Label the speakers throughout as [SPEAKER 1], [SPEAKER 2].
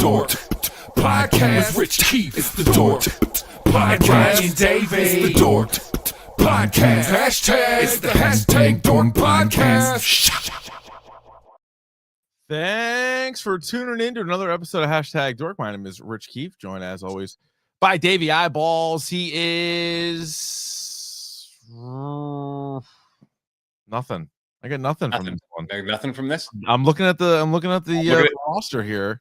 [SPEAKER 1] DORK podcast with Rich Keefe. It's the DORK podcast. Keefe Davey. It's the DORK podcast. Hashtag. It's the hashtag DORK podcast.
[SPEAKER 2] Thanks for tuning in to another episode of Hashtag Dork. My name is Rich Keefe, joined as always by Davey Eyeballs. He is nothing. I get nothing from this one.
[SPEAKER 3] Nothing from this.
[SPEAKER 2] I'm looking at the roster here.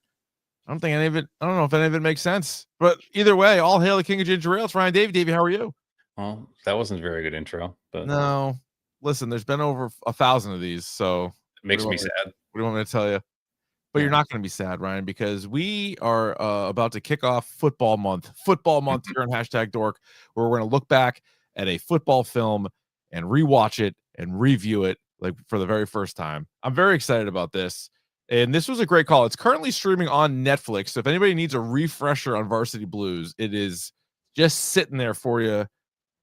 [SPEAKER 2] I don't think any of it. I don't know if any of it makes sense. But either way, all hail the king of ginger ale. It's Ryan Davey. Davey, how are you?
[SPEAKER 3] Well, that wasn't a very good intro. But
[SPEAKER 2] no, listen. There's been over 1,000 of these, so
[SPEAKER 3] it makes me sad.
[SPEAKER 2] What do you want me to tell you? But you're not going to be sad, Ryan, because we are about to kick off football month here on Hashtag Dork, where we're going to look back at a football film and rewatch it and review it like for the very first time. I'm very excited about this. And this was a great call. It's currently streaming on Netflix. So if anybody needs a refresher on Varsity Blues, it is just sitting there for you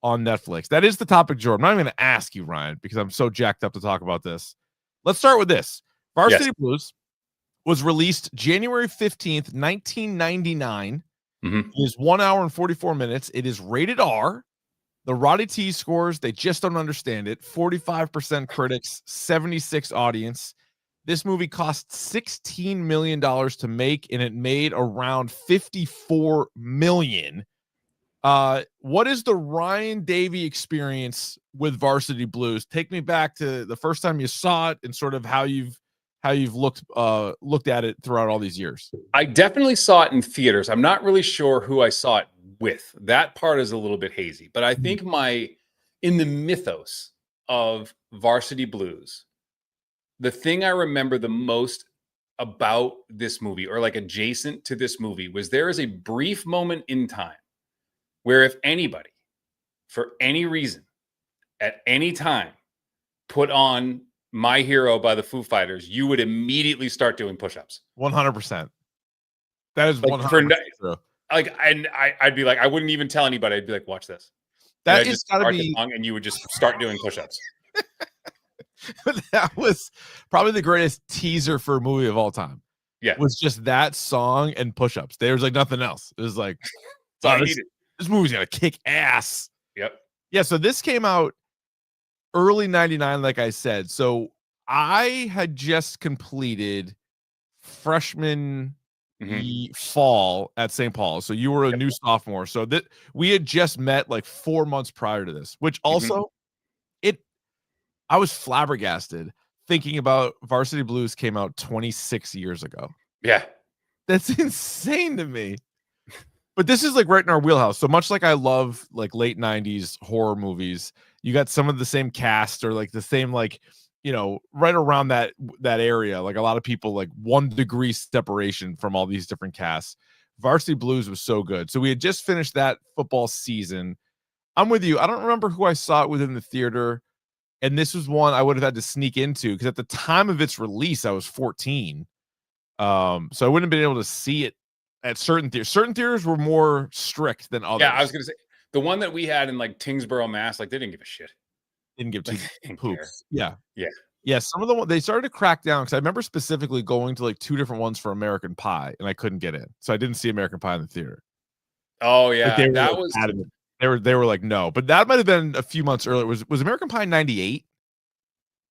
[SPEAKER 2] on Netflix. That is the topic, Jordan. I'm not even going to ask you, Ryan, because I'm so jacked up to talk about this. Let's start with this. Varsity Blues was released January 15th, 1999. It is 1 hour and 44 minutes. It is rated R. The Roddy T scores, they just don't understand it. 45% critics, 76 audience. This movie cost $16 million to make, and it made around $54 million. What is the Ryan Davey experience with Varsity Blues? Take me back to the first time you saw it and sort of how you've looked at it throughout all these years.
[SPEAKER 3] I definitely saw it in theaters. I'm not really sure who I saw it with. That part is a little bit hazy, but I think in the mythos of Varsity Blues, the thing I remember the most about this movie, or like adjacent to this movie, was there is a brief moment in time where if anybody, for any reason, at any time, put on My Hero by the Foo Fighters, you would immediately start doing push-ups.
[SPEAKER 2] 100%. That is 100% true.
[SPEAKER 3] Like, and I'd be like, I wouldn't even tell anybody. I'd be like, watch this.
[SPEAKER 2] That is gotta be,
[SPEAKER 3] and you would just start doing push-ups.
[SPEAKER 2] That was probably the greatest teaser for a movie of all time.
[SPEAKER 3] Yeah,
[SPEAKER 2] it was just that song and push-ups. There was like nothing else. It was like, this movie's gonna kick ass.
[SPEAKER 3] Yep.
[SPEAKER 2] Yeah. So this came out early 99, like I said. So I had just completed freshman fall at St. Paul's. So you were a new sophomore. So that we had just met like 4 months prior to this, which also I was flabbergasted thinking about Varsity Blues came out 26 years ago.
[SPEAKER 3] Yeah.
[SPEAKER 2] That's insane to me. But this is like right in our wheelhouse. So much like I love like late 90s horror movies, you got some of the same cast or like the same, like, you know, right around that area. Like a lot of people, like 1 degree separation from all these different casts. Varsity Blues was so good. So we had just finished that football season. I'm with you. I don't remember who I saw it within the theater. And this was one I would have had to sneak into because at the time of its release, I was 14. So I wouldn't have been able to see it at certain theaters. Certain theaters were more strict than others.
[SPEAKER 3] Yeah, I was going to say, the one that we had in like Tingsboro, Mass, like they didn't give a shit.
[SPEAKER 2] Didn't give two poops.
[SPEAKER 3] Yeah.
[SPEAKER 2] Some of the ones they started to crack down because I remember specifically going to like 2 different ones for American Pie, and I couldn't get in, so I didn't see American Pie in the theater.
[SPEAKER 3] Oh yeah,
[SPEAKER 2] like
[SPEAKER 3] that was
[SPEAKER 2] adamant. They were like no, but that might have been a few months earlier. Was American Pie 98?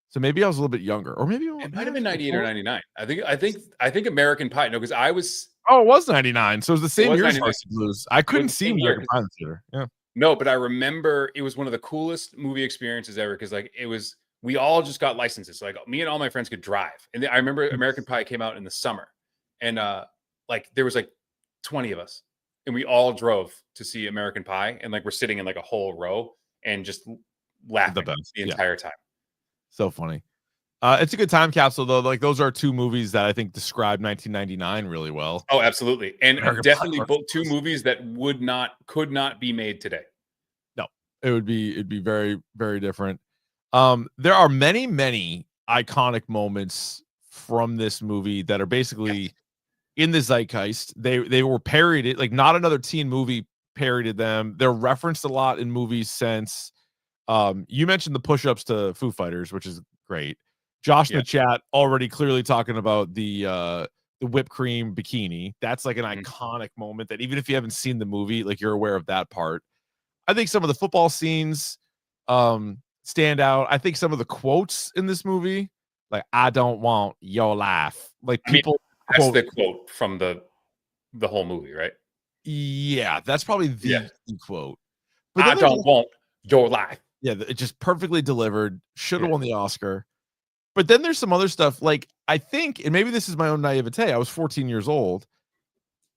[SPEAKER 2] So maybe I was a little bit younger, or maybe
[SPEAKER 3] it might have been 98 or 99. I think American Pie. No, because I was.
[SPEAKER 2] Oh, it was 99. So it was the same year as Varsity Blues. I couldn't see American Pie in the theater. Yeah.
[SPEAKER 3] No, but I remember it was one of the coolest movie experiences ever because like it was. We all just got licenses. So like me and all my friends could drive. And I remember American Pie came out in the summer, and like there was like 20 of us, and we all drove to see American Pie, and like we're sitting in like a whole row and just laughing the entire time.
[SPEAKER 2] So funny. It's a good time capsule though. Like those are 2 movies that I think describe 1999 really well.
[SPEAKER 3] Oh, absolutely. And definitely both 2 movies that could not be made today.
[SPEAKER 2] No, it'd be very, very different. There are many, many iconic moments from this movie that are basically in the zeitgeist. They were parodied, like not another teen movie parodied them. They're referenced a lot in movies since. You mentioned the push-ups to Foo Fighters, which is great. Josh in the chat already clearly talking about the the whipped cream bikini. That's like an iconic moment that even if you haven't seen the movie, like you're aware of that part. I think some of the football scenes stand out. I think some of the quotes in this movie, like "I don't want your life," like people
[SPEAKER 3] that's the quote from the whole movie, right?
[SPEAKER 2] Yeah, that's probably the quote. But
[SPEAKER 3] I don't want your life.
[SPEAKER 2] Yeah, it just perfectly delivered. Should have won the Oscar. But then there's some other stuff. Like I think, and maybe this is my own naivete. I was 14 years old.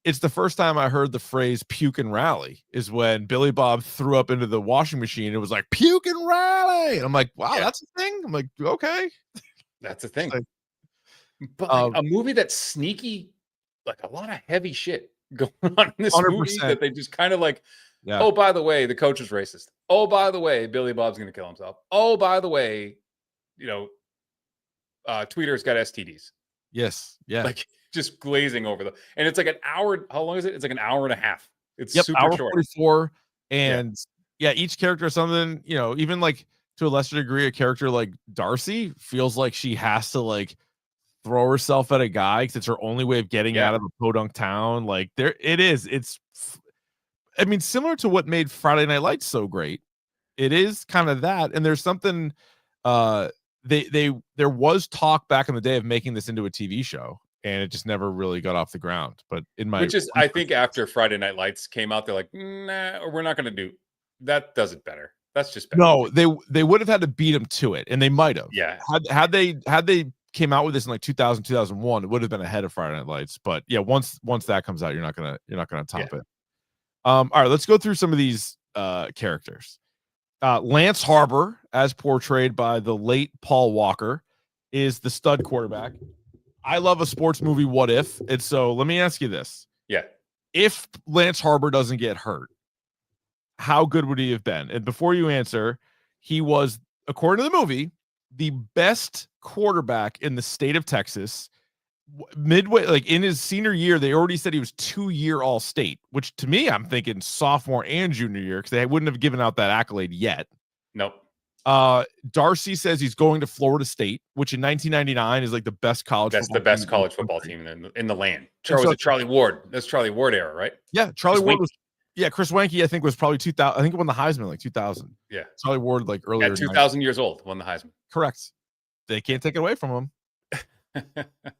[SPEAKER 2] It's the first time I heard the phrase "puke and rally" is when Billy Bob threw up into the washing machine. It was like "puke and rally," and I'm like, "Wow, that's a thing." I'm like, "Okay,
[SPEAKER 3] that's a thing."
[SPEAKER 2] Like,
[SPEAKER 3] but like a movie that's sneaky, like a lot of heavy shit going on in this 100%. Movie that they just kind of like, oh, by the way, the coach is racist. Oh, by the way, Billy Bob's going to kill himself. Oh, by the way, Tweeter's got STDs.
[SPEAKER 2] Yes, yeah,
[SPEAKER 3] like just glazing over them. And it's like an hour. How long is it? It's like an hour and a half. It's super
[SPEAKER 2] hour
[SPEAKER 3] short.
[SPEAKER 2] 44, and each character something. Even like to a lesser degree, a character like Darcy feels like she has to like throw herself at a guy because it's her only way of getting out of a podunk town. Like there, it is. It's, I mean, similar to what made Friday Night Lights so great. It is kind of that, and there's something. There was talk back in the day of making this into a TV show, and it just never really got off the ground. But
[SPEAKER 3] I think after Friday Night Lights came out, they're like, nah, we're not going to do that. Does it better. That's just better.
[SPEAKER 2] No, they would have had to beat them to it, and they might have.
[SPEAKER 3] Yeah.
[SPEAKER 2] Had they came out with this in like 2000, 2001, it would have been ahead of Friday Night Lights. But yeah, once that comes out, you're not gonna top it. All right, let's go through some of these characters. Lance Harbor, as portrayed by the late Paul Walker, is the stud quarterback. I love a sports movie, What If? And so let me ask you this.
[SPEAKER 3] Yeah.
[SPEAKER 2] If Lance Harbor doesn't get hurt, how good would he have been? And before you answer, he was, according to the movie, the best quarterback in the state of Texas. Midway, like in his senior year, they already said he was 2-year All-State, which to me, I'm thinking sophomore and junior year because they wouldn't have given out that accolade yet.
[SPEAKER 3] Nope.
[SPEAKER 2] Darcy says he's going to Florida State, which in 1999 is like the best college.
[SPEAKER 3] That's the best college football team in the land. Charlie Ward. That's Charlie Ward era, right?
[SPEAKER 2] Yeah, Charlie Ward was. Yeah, Chris Wenke, I think, was probably 2000. I think he won the Heisman like 2000.
[SPEAKER 3] Yeah,
[SPEAKER 2] Charlie Ward like earlier.
[SPEAKER 3] At 2,000 years old, won the Heisman.
[SPEAKER 2] Correct. They can't take it away from him.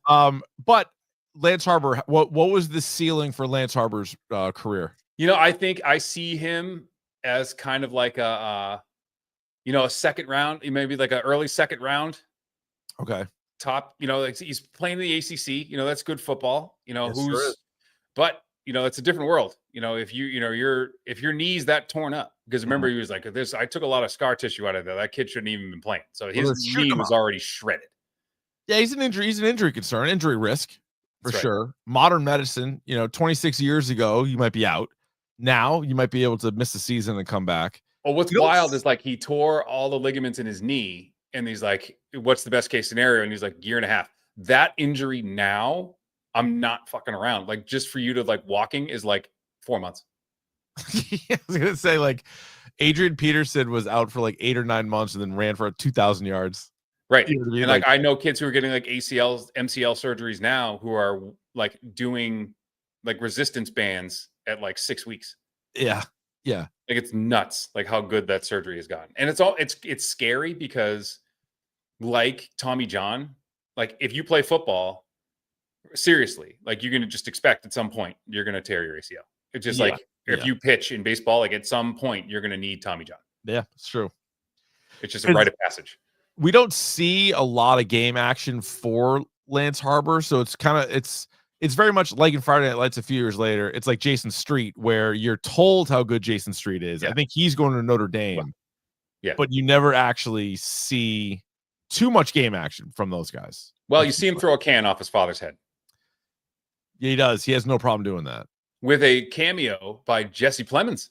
[SPEAKER 2] But Lance Harbor, what was the ceiling for Lance Harbor's career?
[SPEAKER 3] I think I see him as kind of like a second round, maybe like an early second round.
[SPEAKER 2] Okay.
[SPEAKER 3] Top, like he's playing the ACC. That's good football.
[SPEAKER 2] Yes,
[SPEAKER 3] but it's a different world. If if your knee's that torn up, because remember he was like this. I took a lot of scar tissue out of that. That kid shouldn't even been playing. So his knee was already shredded.
[SPEAKER 2] Yeah, he's an injury concern, injury risk for sure. Modern medicine, 26 years ago, you might be out. Now you might be able to miss the season and come back.
[SPEAKER 3] Well, what's wild is like he tore all the ligaments in his knee, and he's like, "What's the best case scenario?" And he's like, "1.5 years." That injury now, I'm not fucking around. Like just for you to like walking is like 4 months.
[SPEAKER 2] I was gonna say like Adrian Peterson was out for like 8 or 9 months and then ran for 2,000 yards.
[SPEAKER 3] Right. And like I know kids who are getting like ACLs, MCL surgeries now who are like doing like resistance bands at like 6 weeks.
[SPEAKER 2] Yeah. Yeah.
[SPEAKER 3] Like it's nuts, like how good that surgery has gotten. And it's scary because like Tommy John, like if you play football, seriously, like you're going to just expect at some point you're going to tear your ACL. It's just like if you pitch in baseball, like at some point you're going to need Tommy John.
[SPEAKER 2] Yeah, it's true.
[SPEAKER 3] It's just a rite of passage.
[SPEAKER 2] We don't see a lot of game action for Lance Harbor, so it's kind of it's very much like in Friday Night Lights a few years later. It's like Jason Street, where you're told how good Jason Street is. Yeah. I think he's going to Notre Dame, but you never actually see too much game action from those guys.
[SPEAKER 3] Well, you see him throw a can off his father's head.
[SPEAKER 2] Yeah, he does. He has no problem doing that.
[SPEAKER 3] With a cameo by Jesse Plemons.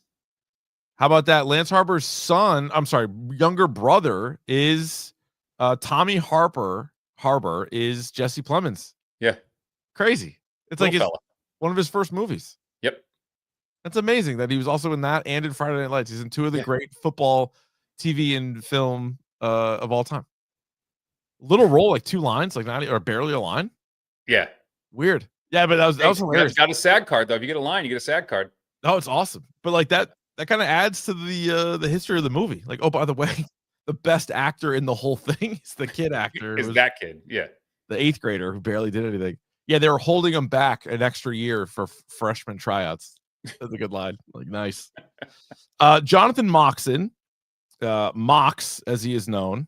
[SPEAKER 2] How about that? Lance Harbor's younger brother is Tommy Harbor is Jesse Plemons.
[SPEAKER 3] Yeah.
[SPEAKER 2] Crazy. It's like one of his first movies.
[SPEAKER 3] Yep.
[SPEAKER 2] That's amazing that he was also in that and in Friday Night Lights. He's in two of the great football TV and film of all time. Little role, like 2 lines, like not or barely a line.
[SPEAKER 3] Yeah.
[SPEAKER 2] Weird. Yeah, but that was hilarious.
[SPEAKER 3] Got a SAG card though. If you get a line, you get a SAG card.
[SPEAKER 2] No, it's awesome. But like that kind of adds to the history of the movie. Like, oh, by the way, the best actor in the whole thing is the kid actor.
[SPEAKER 3] Is that kid? Yeah,
[SPEAKER 2] the 8th grader who barely did anything. Yeah, they were holding him back an extra year for freshman tryouts. That's a good line. Like, nice. Jonathan Moxon, Mox as he is known,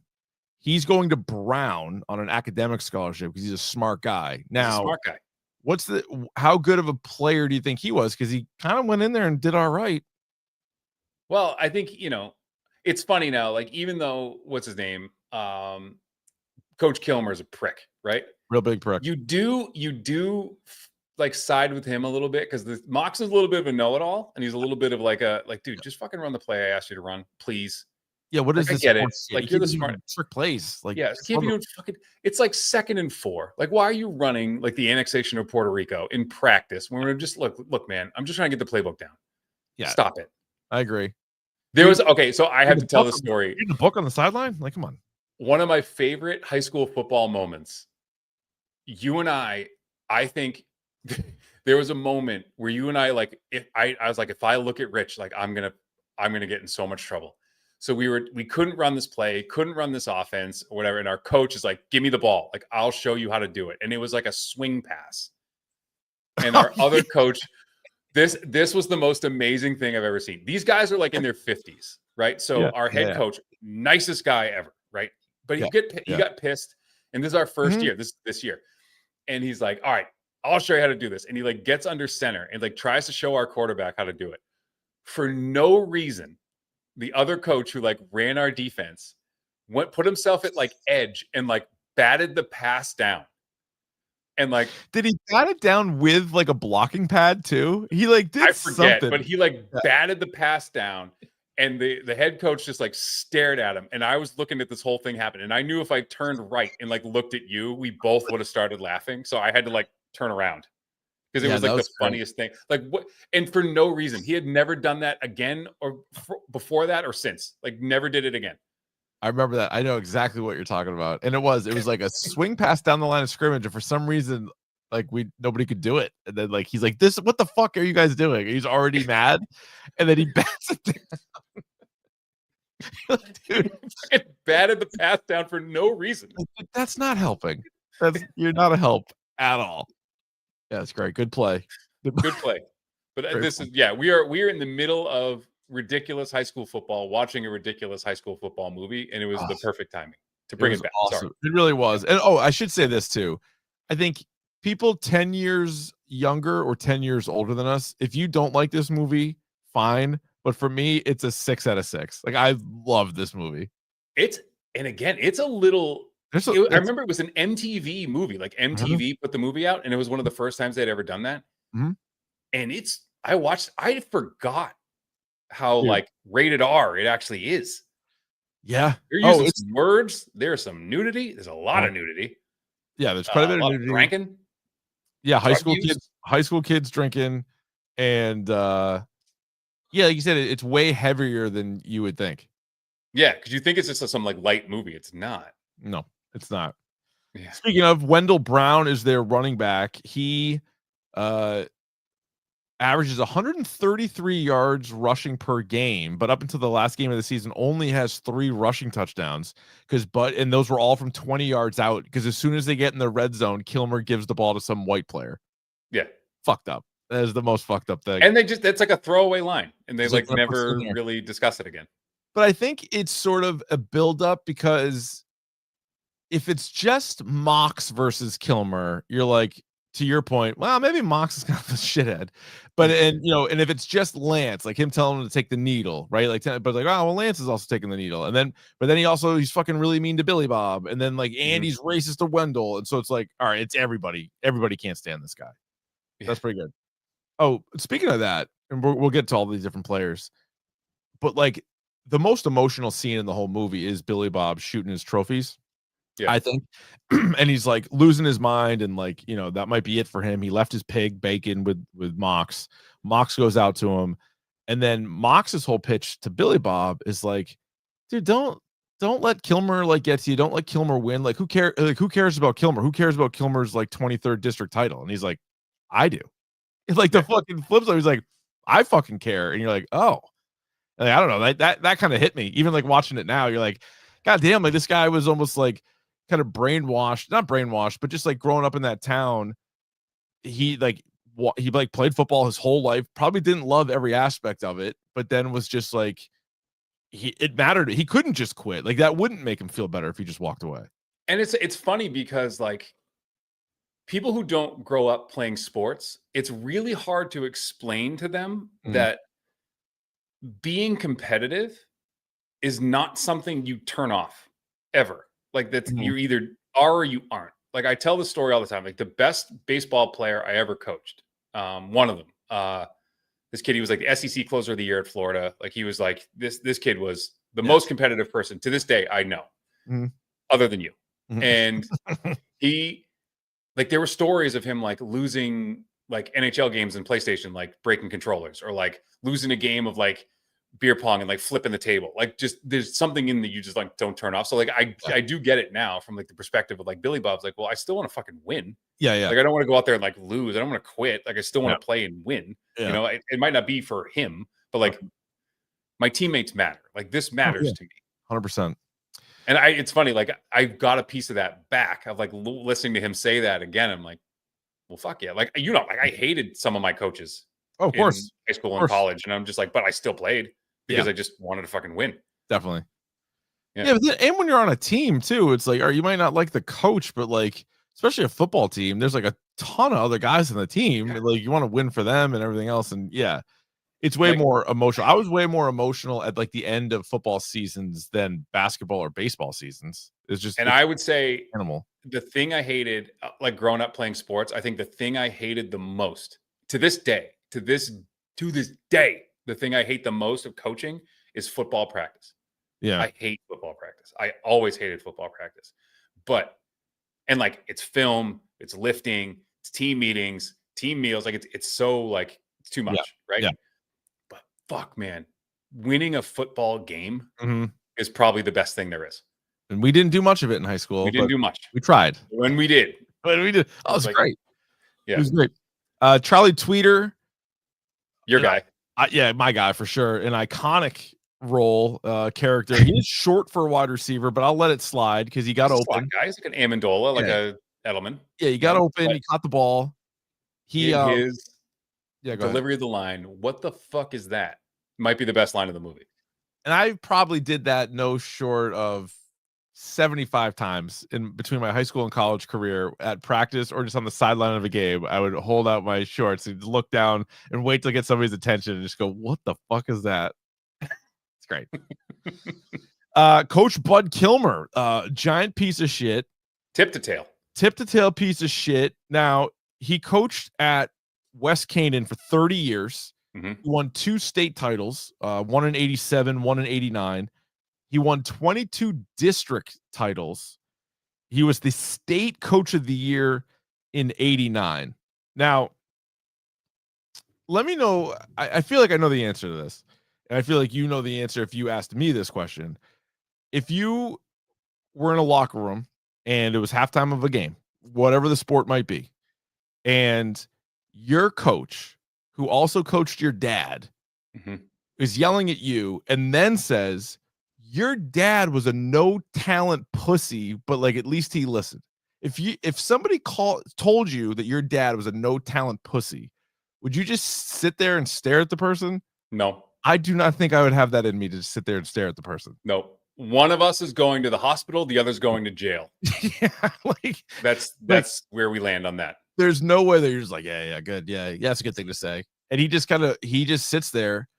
[SPEAKER 2] he's going to Brown on an academic scholarship because he's a smart guy. Now,
[SPEAKER 3] smart guy.
[SPEAKER 2] How good of a player do you think he was? Because he kind of went in there and did all right.
[SPEAKER 3] Well, I think, it's funny now. Like, even though, what's his name? Coach Kilmer is a prick, right?
[SPEAKER 2] Real big prick.
[SPEAKER 3] You do like side with him a little bit because Mox is a little bit of a know-it-all, and he's a little bit of like dude, just fucking run the play I asked you to run, please.
[SPEAKER 2] Yeah, what is this?
[SPEAKER 3] I get it. Like, you're the smart
[SPEAKER 2] trick plays. Like,
[SPEAKER 3] yeah, can't be doing fucking. It's like 2nd and 4. Like, why are you running like the annexation of Puerto Rico in practice when we're just look, man? I'm just trying to get the playbook down.
[SPEAKER 2] Yeah,
[SPEAKER 3] stop it.
[SPEAKER 2] I agree.
[SPEAKER 3] There was so I have to tell the story.
[SPEAKER 2] Reading the book on the sideline, like, come on.
[SPEAKER 3] One of my favorite high school football moments. You and I think there was a moment where you and I I was like, if I look at Rich, like I'm gonna get in so much trouble. So we couldn't run this play, couldn't run this offense or whatever. And our coach is like, give me the ball. Like, I'll show you how to do it. And it was like a swing pass. And our other coach, this was the most amazing thing I've ever seen. These guys are like in their 50s, right? So our head coach, nicest guy ever, right? But he got pissed. And this is our first year, this year. And he's like, all right, I'll show you how to do this. And he like gets under center and like tries to show our quarterback how to do it. For no reason, the other coach who like ran our defense put himself at like edge and like batted the pass down. And like,
[SPEAKER 2] did he bat it down with like a blocking pad too? He like did, I forget, something.
[SPEAKER 3] But he like batted the pass down, and the head coach just like stared at him. And I was looking at this whole thing happen, and I knew if I turned right and like looked at you, we both would have started laughing. So I had to like turn around because it was like the funniest thing. Like, what? And for no reason, he had never done that again or before that or since. Like, never did it again.
[SPEAKER 2] I remember that. I know exactly what you're talking about. And it was like a swing pass down the line of scrimmage. And for some reason, like nobody could do it. And then like, he's like, what the fuck are you guys doing? He's already mad. And then he bats it down.
[SPEAKER 3] Dude, it batted the pass down for no reason.
[SPEAKER 2] That's not helping. You're not a help at all. Yeah, it's great. Good play.
[SPEAKER 3] Good play. But we are in the middle of ridiculous high school football, watching a ridiculous high school football movie, and it was the perfect timing to bring it back.
[SPEAKER 2] Awesome.
[SPEAKER 3] Sorry.
[SPEAKER 2] It really was. And I should say this too. I think people 10 years younger or 10 years older than us, if you don't like this movie, fine. But for me, it's a 6 out of 6. Like, I love this movie.
[SPEAKER 3] It's a little. I remember it was an MTV movie. Like, MTV put the movie out, and it was one of the first times they'd ever done that. And I forgot how like rated R it actually is.
[SPEAKER 2] Yeah,
[SPEAKER 3] they're using some words. There's some nudity. There's a lot of nudity.
[SPEAKER 2] Yeah, there's quite a bit of nudity.
[SPEAKER 3] Drinking.
[SPEAKER 2] Yeah, high school kids drinking, and like you said, it's way heavier than you would think.
[SPEAKER 3] Yeah, because you think it's just some like light movie. It's not.
[SPEAKER 2] No, it's not.
[SPEAKER 3] Yeah.
[SPEAKER 2] Speaking of, Wendell Brown is their running back. He averages 133 yards rushing per game, but up until the last game of the season only has 3 rushing touchdowns and those were all from 20 yards out, because as soon as they get in the red zone, Kilmer gives the ball to some white player.
[SPEAKER 3] Yeah.
[SPEAKER 2] Fucked up. That is the most fucked up thing.
[SPEAKER 3] And that's like a throwaway line, and they like never really discuss it again.
[SPEAKER 2] But I think it's sort of a build up, because if it's just Mox versus Kilmer, you're like, to your point, well, maybe Mox is kind of a shithead, but and if it's just Lance, like him telling him to take the needle, right? Like, but like, oh well, Lance is also taking the needle, and then he's fucking really mean to Billy Bob, and then like Andy's racist to Wendell, and so it's like, all right, it's everybody. Everybody can't stand this guy. Yeah. That's pretty good. Oh, speaking of that, and we'll get to all these different players, but like the most emotional scene in the whole movie is Billy Bob shooting his trophies. Yeah. I think. And he's like losing his mind, and like, that might be it for him. He left his pig bacon with Mox. Mox goes out to him, and then Mox's whole pitch to Billy Bob is like, dude, don't let Kilmer like get to you. Don't let Kilmer win. Like, who cares about Kilmer? Who cares about Kilmer's like 23rd district title? And he's like, I do. Like the fucking flip side, he's like, I fucking care. And you're like, oh, like, I don't know. That kind of hit me. Even like watching it now, you're like, God damn, like this guy was almost like kind of brainwashed, not brainwashed, but just like growing up in that town. He like played football his whole life, probably didn't love every aspect of it, but then was just like it mattered. He couldn't just quit. Like that wouldn't make him feel better if he just walked away.
[SPEAKER 3] And it's funny because like people who don't grow up playing sports, it's really hard to explain to them that being competitive is not something you turn off ever. Like that's you either are or you aren't. Like I tell the story all the time. Like the best baseball player I ever coached, one of them, this kid, he was like the SEC closer of the year at Florida. Like he was like this kid was the most competitive person to this day I know, other than you. And he, like, there were stories of him like losing like NHL games in PlayStation, like breaking controllers, or like losing a game of like beer pong and like flipping the table. Like just there's something in that you just like don't turn off. So like I do get it now from like the perspective of like Billy Bob's like, well, I still want to fucking win.
[SPEAKER 2] Yeah.
[SPEAKER 3] Like I don't want to go out there and like lose. I don't want to quit. Like I still want to play and win.
[SPEAKER 2] Yeah.
[SPEAKER 3] You know, it might not be for him, but like my teammates matter. Like this matters to me.
[SPEAKER 2] 100%.
[SPEAKER 3] And it's funny, like I got a piece of that back of like listening to him say that again. I'm like, well, fuck yeah. Like, you know, like I hated some of my coaches
[SPEAKER 2] of course,
[SPEAKER 3] in high school and college. And I'm just like, but I still played because I just wanted to fucking win.
[SPEAKER 2] Definitely. Yeah. But then, and when you're on a team too, it's like, or you might not like the coach, but like, especially a football team, there's like a ton of other guys in the team. Yeah. Like you want to win for them and everything else. And it's way more emotional. I was way more emotional at like the end of football seasons than basketball or baseball seasons. It's just,
[SPEAKER 3] and I would say
[SPEAKER 2] animal.
[SPEAKER 3] The thing I hated, like growing up playing sports, I think the thing I hated the most to this day, the thing I hate the most of coaching is football practice.
[SPEAKER 2] Yeah.
[SPEAKER 3] I hate football practice. I always hated football practice. And like it's film, it's lifting, it's team meetings, team meals. Like it's so like it's too much, right?
[SPEAKER 2] Yeah.
[SPEAKER 3] But fuck, man, winning a football game is probably the best thing there is.
[SPEAKER 2] And we didn't do much of it in high school.
[SPEAKER 3] We didn't do much.
[SPEAKER 2] We tried.
[SPEAKER 3] When we did.
[SPEAKER 2] Oh, it was like, great.
[SPEAKER 3] Yeah.
[SPEAKER 2] It was great. Charlie Tweeter.
[SPEAKER 3] Your guy.
[SPEAKER 2] My guy for sure. An iconic role character. He's short for a wide receiver, but I'll let it slide because he got open.
[SPEAKER 3] Guy. He's like an Amendola, like a Edelman.
[SPEAKER 2] Yeah, he got open. He caught the ball.
[SPEAKER 3] His delivery of the line. What the fuck is that? Might be the best line of the movie.
[SPEAKER 2] And I probably did that no short of 75 times in between my high school and college career at practice or just on the sideline of a game. I would hold out my shorts and look down and wait to get somebody's attention and just go, what the fuck is that? It's great. Coach Bud Kilmer, giant piece of shit.
[SPEAKER 3] Tip to tail
[SPEAKER 2] piece of shit. Now, he coached at West Canaan for 30 years. He won 2 state titles, one in 87, one in 89. He won 22 district titles. He was the state coach of the year in 89. Now, let me know. I feel like I know the answer to this. And I feel like you know the answer if you asked me this question. If you were in a locker room and it was halftime of a game, whatever the sport might be, and your coach, who also coached your dad, is yelling at you and then says, your dad was a no talent pussy, but like at least he listened. If somebody told you that your dad was a no talent pussy, would you just sit there and stare at the person?
[SPEAKER 3] No.
[SPEAKER 2] I do not think I would have that in me to just sit there and stare at the person.
[SPEAKER 3] No. One of us is going to the hospital, the other's going to jail.
[SPEAKER 2] Yeah, like
[SPEAKER 3] that's where we land on that.
[SPEAKER 2] There's no way that you're just like, yeah, good. Yeah, that's a good thing to say. And he just sits there,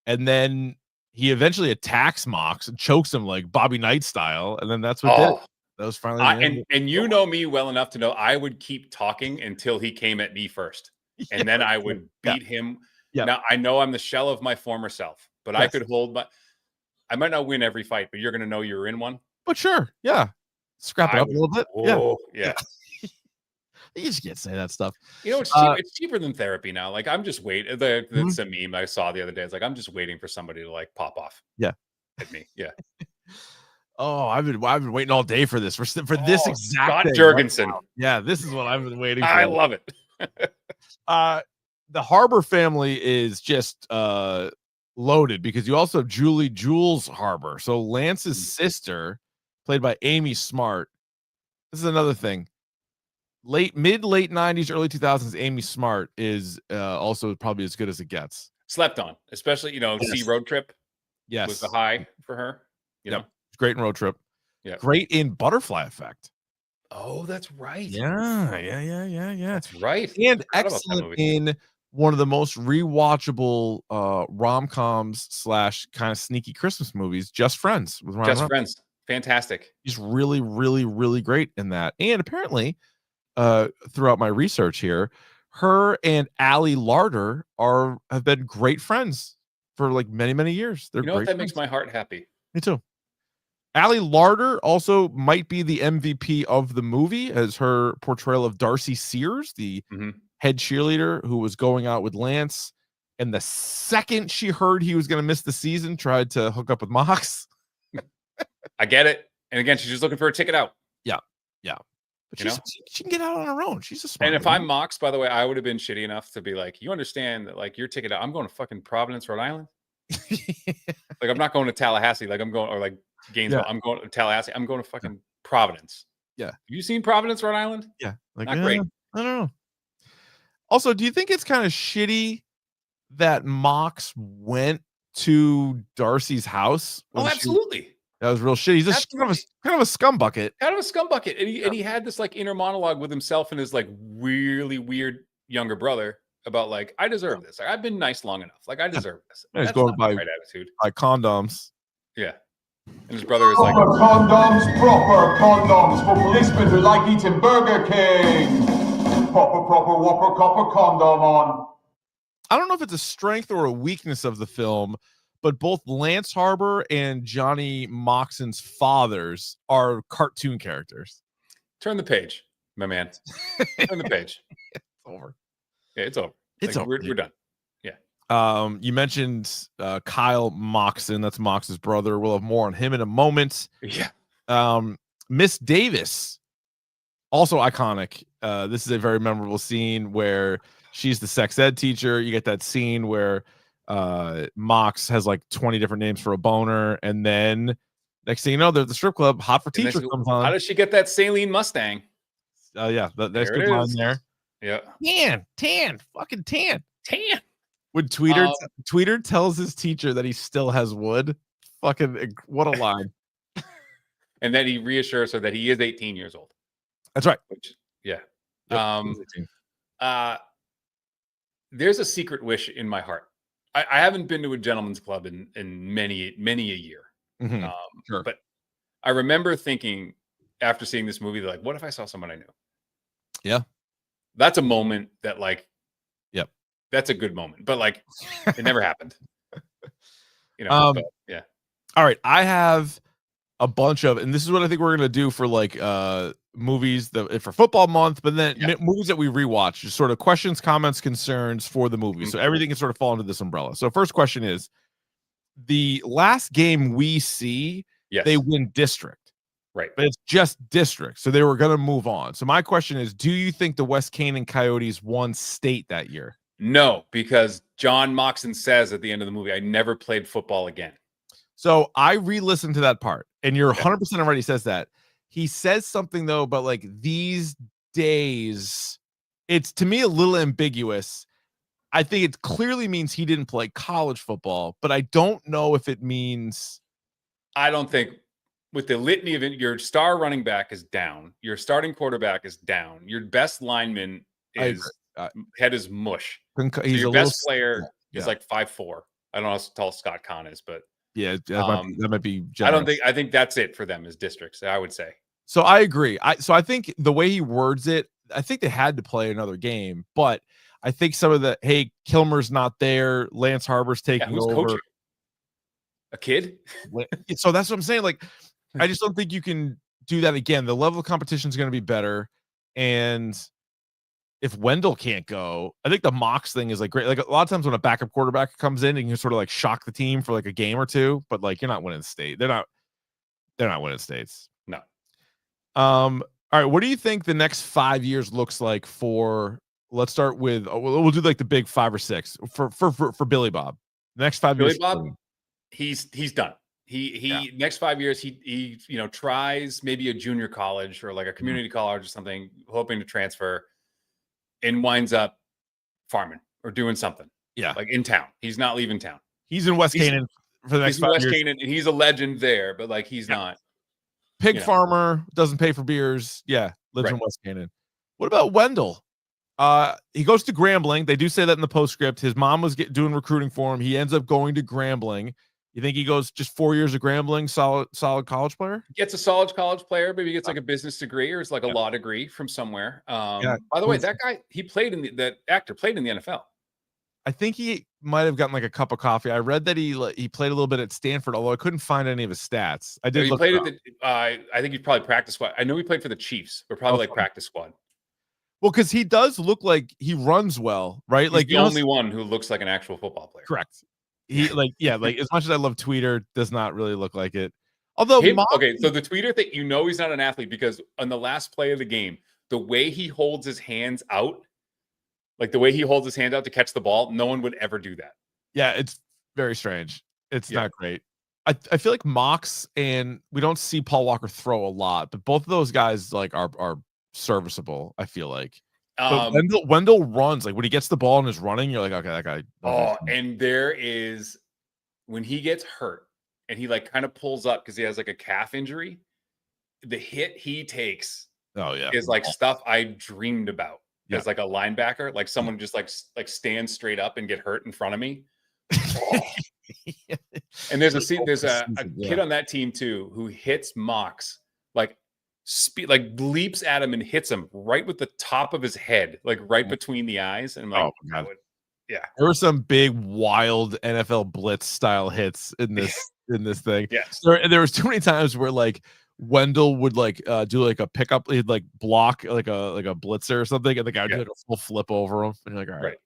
[SPEAKER 2] and then he eventually attacks Mox and chokes him like Bobby Knight style, and then that's what did it. That was finally
[SPEAKER 3] and you know me well enough to know I would keep talking until he came at me first, and then I would beat him. Yeah. Now I know I'm the shell of my former self, but I could hold my. I might not win every fight, but you're going to know you're in one.
[SPEAKER 2] But sure, yeah, scrap it up a little bit.
[SPEAKER 3] Yeah.
[SPEAKER 2] You just can't say that stuff.
[SPEAKER 3] You know, it's cheaper than therapy now. Like I'm just waiting. That's a meme I saw the other day. It's like I'm just waiting for somebody to like pop off.
[SPEAKER 2] Yeah,
[SPEAKER 3] at me. Yeah.
[SPEAKER 2] Oh, I've been waiting all day for this for this exact
[SPEAKER 3] Scott
[SPEAKER 2] thing.
[SPEAKER 3] Jurgensen.
[SPEAKER 2] Right, yeah, this is what I've been waiting for.
[SPEAKER 3] I love it.
[SPEAKER 2] The Harbor family is just loaded because you also have Julie Jules Harbor. So Lance's sister, played by Amy Smart. This is another thing. Late 90s, early 2000s. Amy Smart is also probably as good as it gets.
[SPEAKER 3] Slept on, especially see Road Trip.
[SPEAKER 2] Yes,
[SPEAKER 3] was the high for her. You know,
[SPEAKER 2] great in Road Trip.
[SPEAKER 3] Yeah,
[SPEAKER 2] great in Butterfly Effect.
[SPEAKER 3] Oh, that's right.
[SPEAKER 2] Yeah.
[SPEAKER 3] That's right.
[SPEAKER 2] And excellent in one of the most rewatchable rom-coms / kind of sneaky Christmas movies, Just Friends with Ryan Reynolds.
[SPEAKER 3] Friends. Fantastic.
[SPEAKER 2] He's really, really, really great in that. And apparently, throughout my research here, her and Allie Larder have been great friends for like many, many years. They're great.
[SPEAKER 3] That makes my heart happy.
[SPEAKER 2] Me too. Allie Larder also might be the MVP of the movie as her portrayal of Darcy Sears, the head cheerleader who was going out with Lance. And the second she heard he was going to miss the season, tried to hook up with Mox.
[SPEAKER 3] I get it. And again, she's just looking for a ticket out.
[SPEAKER 2] Yeah. But she can get out on her own. She's a smart
[SPEAKER 3] And if I'm Mox, by the way, I would have been shitty enough to be like, you understand that like your ticket out, I'm going to fucking Providence, Rhode Island. Like I'm not going to Tallahassee. Like I'm going, or like Gainesville. I'm going to Tallahassee. I'm going to fucking Providence.
[SPEAKER 2] Yeah.
[SPEAKER 3] Have you seen Providence, Rhode Island?
[SPEAKER 2] Yeah. Like,
[SPEAKER 3] not great.
[SPEAKER 2] I don't know. Also, do you think it's kind of shitty that Mox went to Darcy's house?
[SPEAKER 3] Oh, absolutely.
[SPEAKER 2] That was real shitty. He's just kind of a scumbucket.
[SPEAKER 3] Kind of a scumbucket. And he had this like inner monologue with himself and his like really weird younger brother about like, I deserve this. Like, I've been nice long enough. Like I deserve this.
[SPEAKER 2] He's going by
[SPEAKER 3] right attitude.
[SPEAKER 2] By condoms.
[SPEAKER 3] Yeah. And his brother is like
[SPEAKER 1] proper condoms for policemen who like eating Burger King. Proper whopper copper condom on.
[SPEAKER 2] I don't know if it's a strength or a weakness of the film, but both Lance Harbor and Johnny Moxon's fathers are cartoon characters.
[SPEAKER 3] Turn the page, my man. Turn the page.
[SPEAKER 2] It's over.
[SPEAKER 3] Yeah, it's over.
[SPEAKER 2] It's over.
[SPEAKER 3] We're done. Yeah.
[SPEAKER 2] You mentioned Kyle Moxon. That's Mox's brother. We'll have more on him in a moment.
[SPEAKER 3] Yeah.
[SPEAKER 2] Miss Davis, also iconic. This is a very memorable scene where she's the sex ed teacher. You get that scene where Mox has like 20 different names for a boner, and then next thing you know, they're at the strip club. Hot for Teacher comes on.
[SPEAKER 3] How does she get that saline Mustang?
[SPEAKER 2] Yeah, that's good line there.
[SPEAKER 3] Yeah,
[SPEAKER 2] tan, fucking tan. When Tweeter tells his teacher that he still has wood, fucking what a line.
[SPEAKER 3] And then he reassures her that he is 18 years old.
[SPEAKER 2] That's right.
[SPEAKER 3] Which, yeah. Yep, there's a secret wish in my heart. I haven't been to a gentleman's club in many a year.
[SPEAKER 2] Sure.
[SPEAKER 3] But I remember thinking after seeing this movie, like, what if I saw someone I knew?
[SPEAKER 2] Yeah.
[SPEAKER 3] That's a moment that like,
[SPEAKER 2] yep.
[SPEAKER 3] That's a good moment, but like it never happened. But, yeah.
[SPEAKER 2] All right. I have a bunch of, and this is what I think we're going to do for like movies for football month, but then movies that we rewatch, just sort of questions, comments, concerns for the movie. So everything can sort of fall into this umbrella. So first question is, the last game we see, they win district,
[SPEAKER 3] right?
[SPEAKER 2] But it's just district, so they were going to move on. So my question is, do you think the West Canaan Coyotes won state that year?
[SPEAKER 3] No, because John Moxon says at the end of the movie, I never played football again.
[SPEAKER 2] So I re-listened to that part, and you're 100% right. He says that. He says something though, but like these days, it's to me a little ambiguous. I think it clearly means he didn't play college football, but I don't know if it means.
[SPEAKER 3] I don't think with the litany of your star running back is down, your starting quarterback is down, your best lineman is head is mush. So your best player is like 5'4". I don't know how tall Scott Conn is, but
[SPEAKER 2] yeah, that might be
[SPEAKER 3] generous. I think that's it for them as districts, I would say.
[SPEAKER 2] So I agree. So I think the way he words it, I think they had to play another game, but I think some of the, hey, Kilmer's not there, Lance Harbor's taking over.
[SPEAKER 3] Coaching? A kid?
[SPEAKER 2] So that's what I'm saying. Like, I just don't think you can do that again. The level of competition is going to be better. And if Wendell can't go, I think the Mox thing is like great. Like a lot of times when a backup quarterback comes in, and you can sort of like shock the team for like a game or two, but like you're not winning state. They're not winning states.
[SPEAKER 3] No.
[SPEAKER 2] All right. What do you think the next 5 years looks like for let's start with we'll do like the big 5 or 6 for Billy Bob. The next 5
[SPEAKER 3] Billy
[SPEAKER 2] years.
[SPEAKER 3] Bob, he's done. He next 5 years he tries maybe a junior college or like a community college or something, hoping to transfer, and winds up farming or doing something.
[SPEAKER 2] Yeah,
[SPEAKER 3] like in town. He's not leaving town.
[SPEAKER 2] he's in West Canaan for the next 5 years.
[SPEAKER 3] Canaan, and he's a legend there, but like he's not.
[SPEAKER 2] Pig farmer, doesn't pay for beers. Yeah, lives in West Canaan. What about Wendell? He goes to Grambling. They do say that in the postscript. His mom was doing recruiting for him. He ends up going to Grambling. You think he goes just 4 years of Grambling, solid college player?
[SPEAKER 3] Gets a solid college player. Maybe gets like a business degree or it's like a law degree from somewhere. By the way, that guy, he played in that actor played in the NFL.
[SPEAKER 2] I think he might have gotten like a cup of coffee. I read that he played a little bit at Stanford, although I couldn't find any of his stats. I did.
[SPEAKER 3] He played at I think he probably practice squad. I know he played for the Chiefs, but probably like practice squad.
[SPEAKER 2] Well, because he does look like he runs well, right?
[SPEAKER 3] He's
[SPEAKER 2] like
[SPEAKER 3] the only one who looks like an actual football player.
[SPEAKER 2] Correct. He like as much as I love Tweeter, does not really look like it. Although
[SPEAKER 3] okay, so the Tweeter thing, he's not an athlete because on the last play of the game, the way he holds his hands out. Like the way he holds his hand out to catch the ball, no one would ever do that.
[SPEAKER 2] Yeah, it's very strange. It's not great. I feel like Mox, and we don't see Paul Walker throw a lot, but both of those guys like are serviceable. I feel like. But Wendell runs like when he gets the ball and is running, you're like, okay, that guy.
[SPEAKER 3] And there is when he gets hurt and he like kind of pulls up because he has like a calf injury. The hit he takes, is like stuff I dreamed about. As like a linebacker, like someone just like stand straight up and get hurt in front of me. And there's a kid on that team too who hits Mox like leaps at him and hits him right with the top of his head, like right between the eyes. And I'm like, there
[SPEAKER 2] were some big wild NFL blitz style hits in this thing.
[SPEAKER 3] Yes,
[SPEAKER 2] there was too many times where like Wendell would do like a pickup, he'd like block like a blitzer or something, and the guy would do like a full flip over him. And you're like,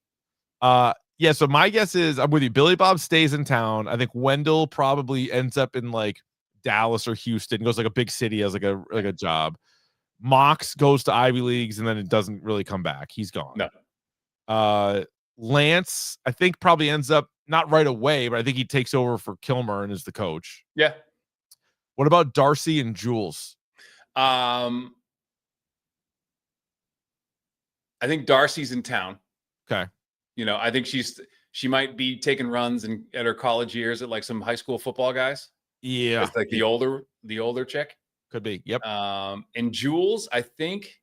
[SPEAKER 2] all right. So my guess is I'm with you. Billy Bob stays in town. I think Wendell probably ends up in like Dallas or Houston, goes like a big city, has like a job. Mox goes to Ivy Leagues and then it doesn't really come back. He's gone.
[SPEAKER 3] No.
[SPEAKER 2] Lance, I think probably ends up not right away, but I think he takes over for Kilmer and is the coach.
[SPEAKER 3] Yeah.
[SPEAKER 2] What about Darcy and Jules?
[SPEAKER 3] I think Darcy's in town.
[SPEAKER 2] Okay.
[SPEAKER 3] I think she might be taking runs at her college years at like some high school football guys.
[SPEAKER 2] Yeah.
[SPEAKER 3] It's like the older chick.
[SPEAKER 2] Could be. Yep.
[SPEAKER 3] And Jules, I think,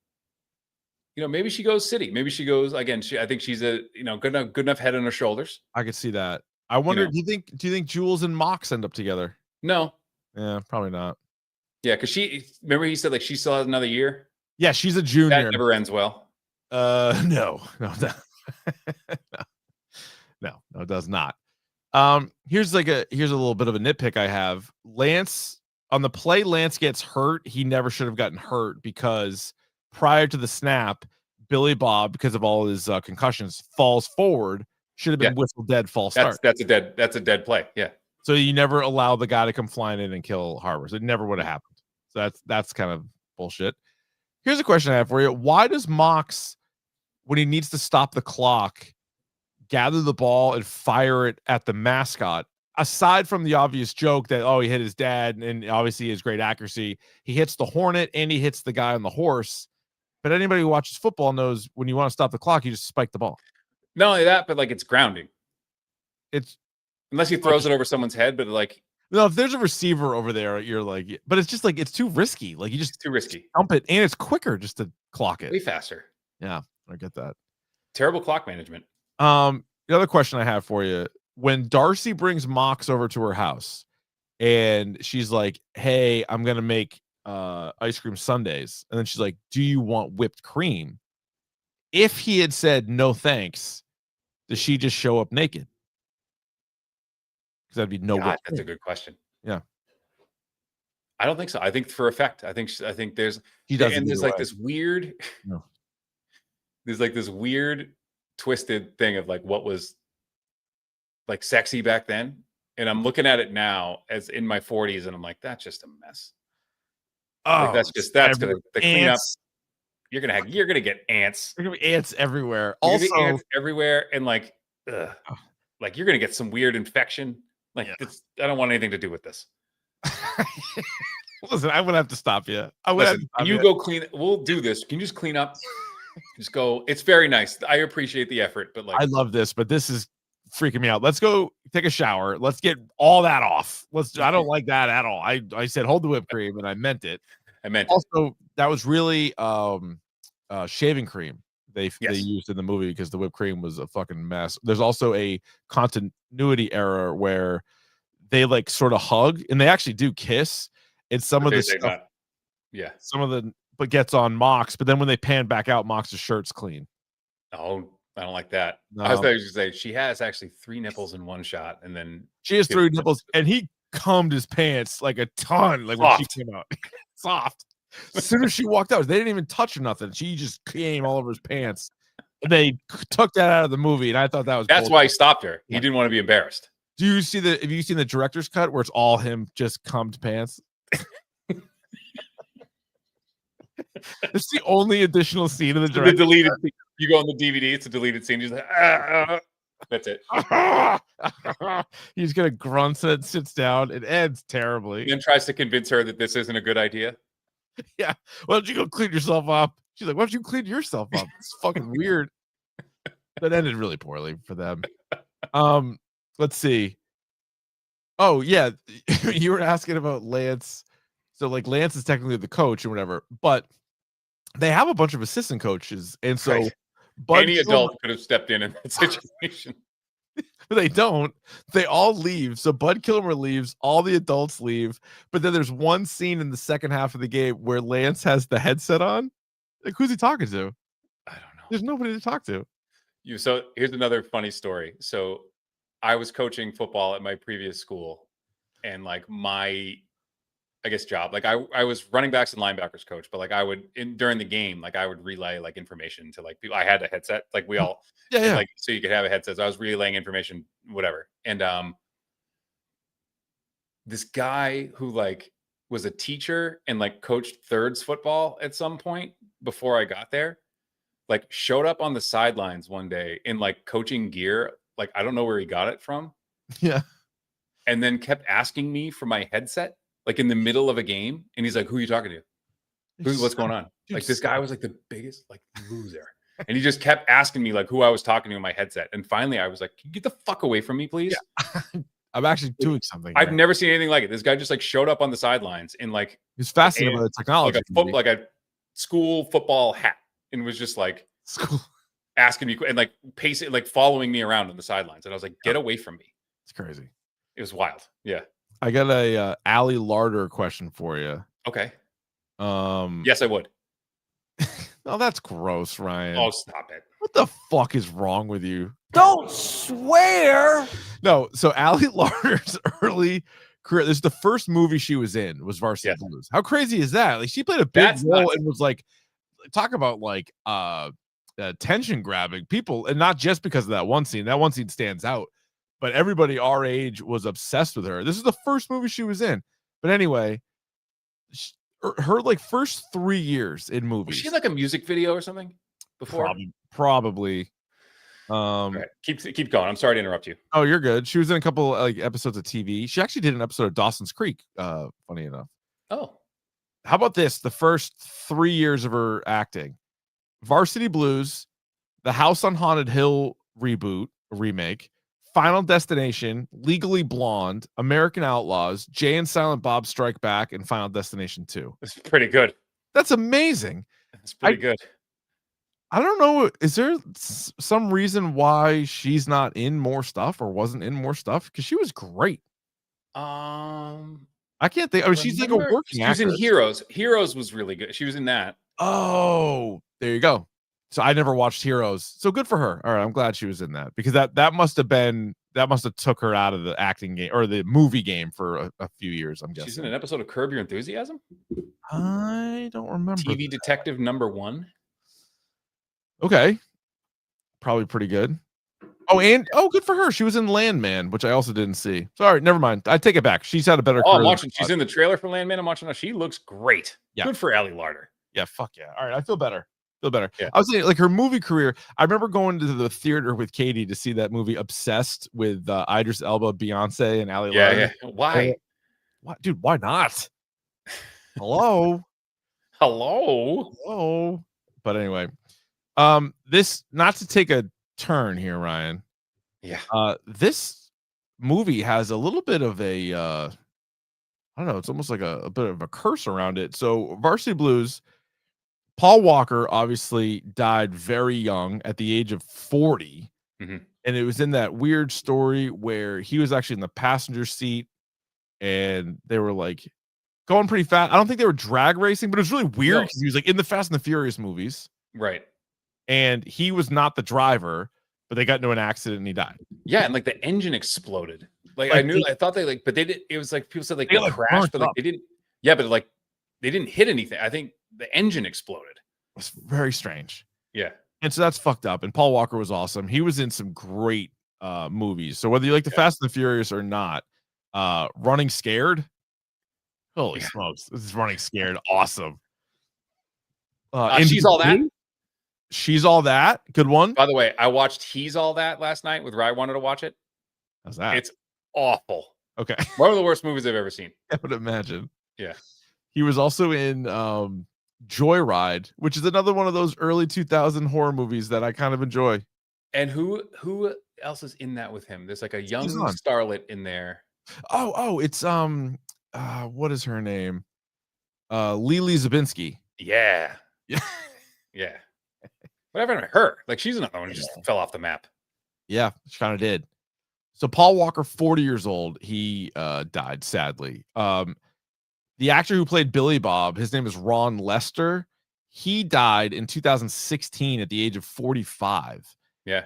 [SPEAKER 3] maybe she goes city. Maybe she goes again. I think she's a, good enough head on her shoulders.
[SPEAKER 2] I could see that. I wonder, do you think Jules and Mox end up together?
[SPEAKER 3] No.
[SPEAKER 2] Yeah, probably not.
[SPEAKER 3] Yeah, because remember he said like she still has another year.
[SPEAKER 2] Yeah, she's a junior.
[SPEAKER 3] That never ends well.
[SPEAKER 2] No, it does not. Here's a little bit of a nitpick I have. Lance on the play, Lance gets hurt. He never should have gotten hurt because prior to the snap, Billy Bob, because of all his concussions, falls forward. Should have been whistle dead false start.
[SPEAKER 3] That's a dead play. Yeah.
[SPEAKER 2] So you never allow the guy to come flying in and kill Harbor. So it never would have happened. So that's kind of bullshit. Here's a question I have for you. Why does Mox, when he needs to stop the clock, gather the ball and fire it at the mascot? Aside from the obvious joke that, he hit his dad and obviously his great accuracy, he hits the hornet and he hits the guy on the horse. But anybody who watches football knows when you want to stop the clock, you just spike the ball.
[SPEAKER 3] Not only that, but like it's grounding.
[SPEAKER 2] It's
[SPEAKER 3] unless he throws it over someone's head, but like
[SPEAKER 2] no, if there's a receiver over there, you're like, but it's just like it's too risky. Like you just
[SPEAKER 3] too risky.
[SPEAKER 2] Dump it, and it's quicker just to clock it.
[SPEAKER 3] Way faster.
[SPEAKER 2] Yeah, I get that.
[SPEAKER 3] Terrible clock management.
[SPEAKER 2] The other question I have for you: when Darcy brings Mox over to her house, and she's like, "Hey, I'm gonna make ice cream sundaes," and then she's like, "Do you want whipped cream?" If he had said no thanks, does she just show up naked? Because that'd be no.
[SPEAKER 3] God, that's a good question.
[SPEAKER 2] Yeah,
[SPEAKER 3] I don't think so. I think for effect. I think there's there's like this weird.
[SPEAKER 2] No.
[SPEAKER 3] There's like this weird twisted thing of like what was like sexy back then, and I'm looking at it now as in my 40s, and I'm like, that's just a mess.
[SPEAKER 2] Oh,
[SPEAKER 3] like that's gonna the cleanup. You're gonna get ants.
[SPEAKER 2] There's gonna be ants everywhere.
[SPEAKER 3] You're gonna
[SPEAKER 2] Also,
[SPEAKER 3] be ants everywhere, and like, like you're gonna get some weird infection. Like, I don't want anything to do with this.
[SPEAKER 2] listen, I would have to stop you.
[SPEAKER 3] Listen, can you go clean? We'll do this. Can you just clean up? Just go. It's very nice. I appreciate the effort, but like,
[SPEAKER 2] I love this, but this is freaking me out. Let's go take a shower. Let's get all that off. I don't like that at all. I said hold the whipped cream, and I meant it. Also, that was really shaving cream they used in the movie because the whipped cream was a fucking mess. There's also a continuity error where they like sort of hug and they actually do kiss. And some of the stuff, some of the but gets on Mox, but then when they pan back out, Mox's shirt's clean.
[SPEAKER 3] Oh, I don't like that.
[SPEAKER 2] No.
[SPEAKER 3] I was going to say she has actually 3 nipples in one shot, and then
[SPEAKER 2] she has 3 nipples, and he combed his pants like a ton, like
[SPEAKER 3] soft.
[SPEAKER 2] when she came out. Soft. As soon as she walked out, they didn't even touch or nothing. She just came all over his pants. And they took that out of the movie, and I thought that was
[SPEAKER 3] that's why he stopped her. He didn't want to be embarrassed.
[SPEAKER 2] Have you seen the director's cut where it's all him just combed pants? It's the only additional scene in the director's
[SPEAKER 3] the deleted. You go on the DVD, it's a deleted scene. He's like, that's it.
[SPEAKER 2] He's gonna grunt and sits down. It ends terribly.
[SPEAKER 3] And then tries to convince her that this isn't a good idea.
[SPEAKER 2] Yeah. Why don't you go clean yourself up? She's like, why don't you clean yourself up? It's fucking weird. That ended really poorly for them. Let's see. Oh, yeah. You were asking about Lance. So, like, Lance is technically the coach or whatever, but they have a bunch of assistant coaches. And so,
[SPEAKER 3] any adult could have stepped in that situation.
[SPEAKER 2] But they don't. They all leave. So Bud Kilmer leaves. All the adults leave. But then there's one scene in the second half of the game where Lance has the headset on. Like, who's he talking to?
[SPEAKER 3] I don't know.
[SPEAKER 2] There's nobody to talk to.
[SPEAKER 3] So here's another funny story. So I was coaching football at my previous school, and like my, I guess, job, like I was running backs and linebackers coach, but like I would during the game, like I would relay like information to like people. I had a headset, like we all, like so you could have a headset. So I was relaying information, whatever. And this guy who like was a teacher and like coached thirds football at some point before I got there, like showed up on the sidelines one day in like coaching gear. Like, I don't know where he got it from.
[SPEAKER 2] Yeah.
[SPEAKER 3] And then kept asking me for my headset, like in the middle of a game. And he's like, who are you talking to? What's going on?
[SPEAKER 2] Dude,
[SPEAKER 3] like this guy was like the biggest like loser. And he just kept asking me like who I was talking to in my headset. And finally I was like, can you get the fuck away from me, please?
[SPEAKER 2] Yeah. I'm actually doing something.
[SPEAKER 3] I've never seen anything like it. This guy just like showed up on the sidelines in like
[SPEAKER 2] he's fascinated by the technology,
[SPEAKER 3] like a school football hat, and was just like asking me and like pacing, like following me around on the sidelines. And I was like, get away from me.
[SPEAKER 2] It's crazy.
[SPEAKER 3] It was wild. Yeah.
[SPEAKER 2] I got a Ali Larder question for you.
[SPEAKER 3] Okay. Yes, I would.
[SPEAKER 2] Oh, that's gross, Ryan.
[SPEAKER 3] Oh, stop it.
[SPEAKER 2] What the fuck is wrong with you?
[SPEAKER 4] Don't swear.
[SPEAKER 2] No, so Ali Larder's early career, this is the first movie she was in, was Varsity Blues. How crazy is that? Like, she played a big role and was like, talk about like attention grabbing people, and not just because of that one scene. That one scene stands out, but everybody our age was obsessed with her. This is the first movie she was in. But anyway, her like first 3 years in movies.
[SPEAKER 3] Was she like a music video or something before?
[SPEAKER 2] Probably.
[SPEAKER 3] Right. Keep going. I'm sorry to interrupt you.
[SPEAKER 2] Oh, you're good. She was in a couple like episodes of TV. She actually did an episode of Dawson's Creek. Funny enough.
[SPEAKER 3] Oh,
[SPEAKER 2] how about this? The first 3 years of her acting: Varsity Blues, The House on Haunted Hill remake, Final Destination, Legally Blonde, American Outlaws, Jay and Silent Bob Strike Back, and Final Destination 2.
[SPEAKER 3] That's pretty good.
[SPEAKER 2] That's amazing.
[SPEAKER 3] That's pretty good.
[SPEAKER 2] I don't know. Is there some reason why she's not in more stuff or wasn't in more stuff? Because she was great.
[SPEAKER 3] I
[SPEAKER 2] can't think. I mean, she's like a working actress.
[SPEAKER 3] She was in Heroes. Heroes was really good. She was in that.
[SPEAKER 2] Oh, there you go. So I never watched Heroes. So good for her. All right, I'm glad she was in that, because that must have took her out of the acting game or the movie game for a few years. I'm guessing
[SPEAKER 3] she's in an episode of Curb Your Enthusiasm.
[SPEAKER 2] I don't remember.
[SPEAKER 3] TV Detective #1.
[SPEAKER 2] Okay, probably pretty good. Oh, and good for her. She was in Landman, which I also didn't see. Sorry, never mind. I take it back. She's had a better career.
[SPEAKER 3] I'm watching. She's in the trailer for Landman. I'm watching now. She looks great.
[SPEAKER 2] Yeah.
[SPEAKER 3] Good for Ali Larder.
[SPEAKER 2] Yeah, fuck yeah. All right, I feel better. Feel better.
[SPEAKER 3] Yeah.
[SPEAKER 2] I was saying, like, her movie career. I remember going to the theater with Katie to see that movie Obsessed with Idris Elba, Beyonce, and Ali
[SPEAKER 3] Yeah,
[SPEAKER 2] Larter.
[SPEAKER 3] yeah. Why?
[SPEAKER 2] What, dude? Why not? Hello,
[SPEAKER 3] Hello.
[SPEAKER 2] hello. But anyway, this, not to take a turn here, Ryan.
[SPEAKER 3] Yeah.
[SPEAKER 2] This movie has a little bit of a I don't know, it's almost like a bit of a curse around it. So Varsity Blues, Paul Walker obviously died very young at the age of 40.
[SPEAKER 3] Mhm.
[SPEAKER 2] And it was in that weird story where he was actually in the passenger seat and they were like going pretty fast. I don't think they were drag racing, but it was really weird
[SPEAKER 3] No.
[SPEAKER 2] because he was like in the Fast and the Furious movies
[SPEAKER 3] Right.
[SPEAKER 2] and he was not the driver, but they got into an accident and he died.
[SPEAKER 3] Yeah, and like the engine exploded. Like,
[SPEAKER 2] Like,
[SPEAKER 3] I thought they like, but they did. It was like people said like
[SPEAKER 2] they,
[SPEAKER 3] they
[SPEAKER 2] like,
[SPEAKER 3] crashed,
[SPEAKER 2] burnt
[SPEAKER 3] but like
[SPEAKER 2] up.
[SPEAKER 3] they didn't. Yeah, but like they didn't hit anything. I think the engine exploded.
[SPEAKER 2] It was very strange.
[SPEAKER 3] Yeah.
[SPEAKER 2] And so that's fucked up. And Paul Walker was awesome. He was in some great movies. So whether you like the Fast and the Furious or not, Running Scared, holy smokes, this is Running Scared, awesome.
[SPEAKER 3] She's All That.
[SPEAKER 2] She's All That, good one.
[SPEAKER 3] By the way, I watched He's All That last night with Rye. Wanted to watch it.
[SPEAKER 2] How's that?
[SPEAKER 3] It's awful.
[SPEAKER 2] Okay.
[SPEAKER 3] One of the worst movies I've ever seen.
[SPEAKER 2] I would imagine.
[SPEAKER 3] Yeah.
[SPEAKER 2] He was also in Joyride, which is another one of those early 2000 horror movies that I kind of enjoy.
[SPEAKER 3] And who else is in that with him? There's like a young starlet in there.
[SPEAKER 2] Oh, it's what is her name? Lily Zabinski.
[SPEAKER 3] Yeah.
[SPEAKER 2] Yeah.
[SPEAKER 3] Yeah. Whatever to her. Like she's another one who just fell off the map.
[SPEAKER 2] Yeah, she kind of did. So Paul Walker, 40 years old, he died sadly. The actor who played Billy Bob, his name is Ron Lester. He died in 2016 at the age of 45.
[SPEAKER 3] Yeah.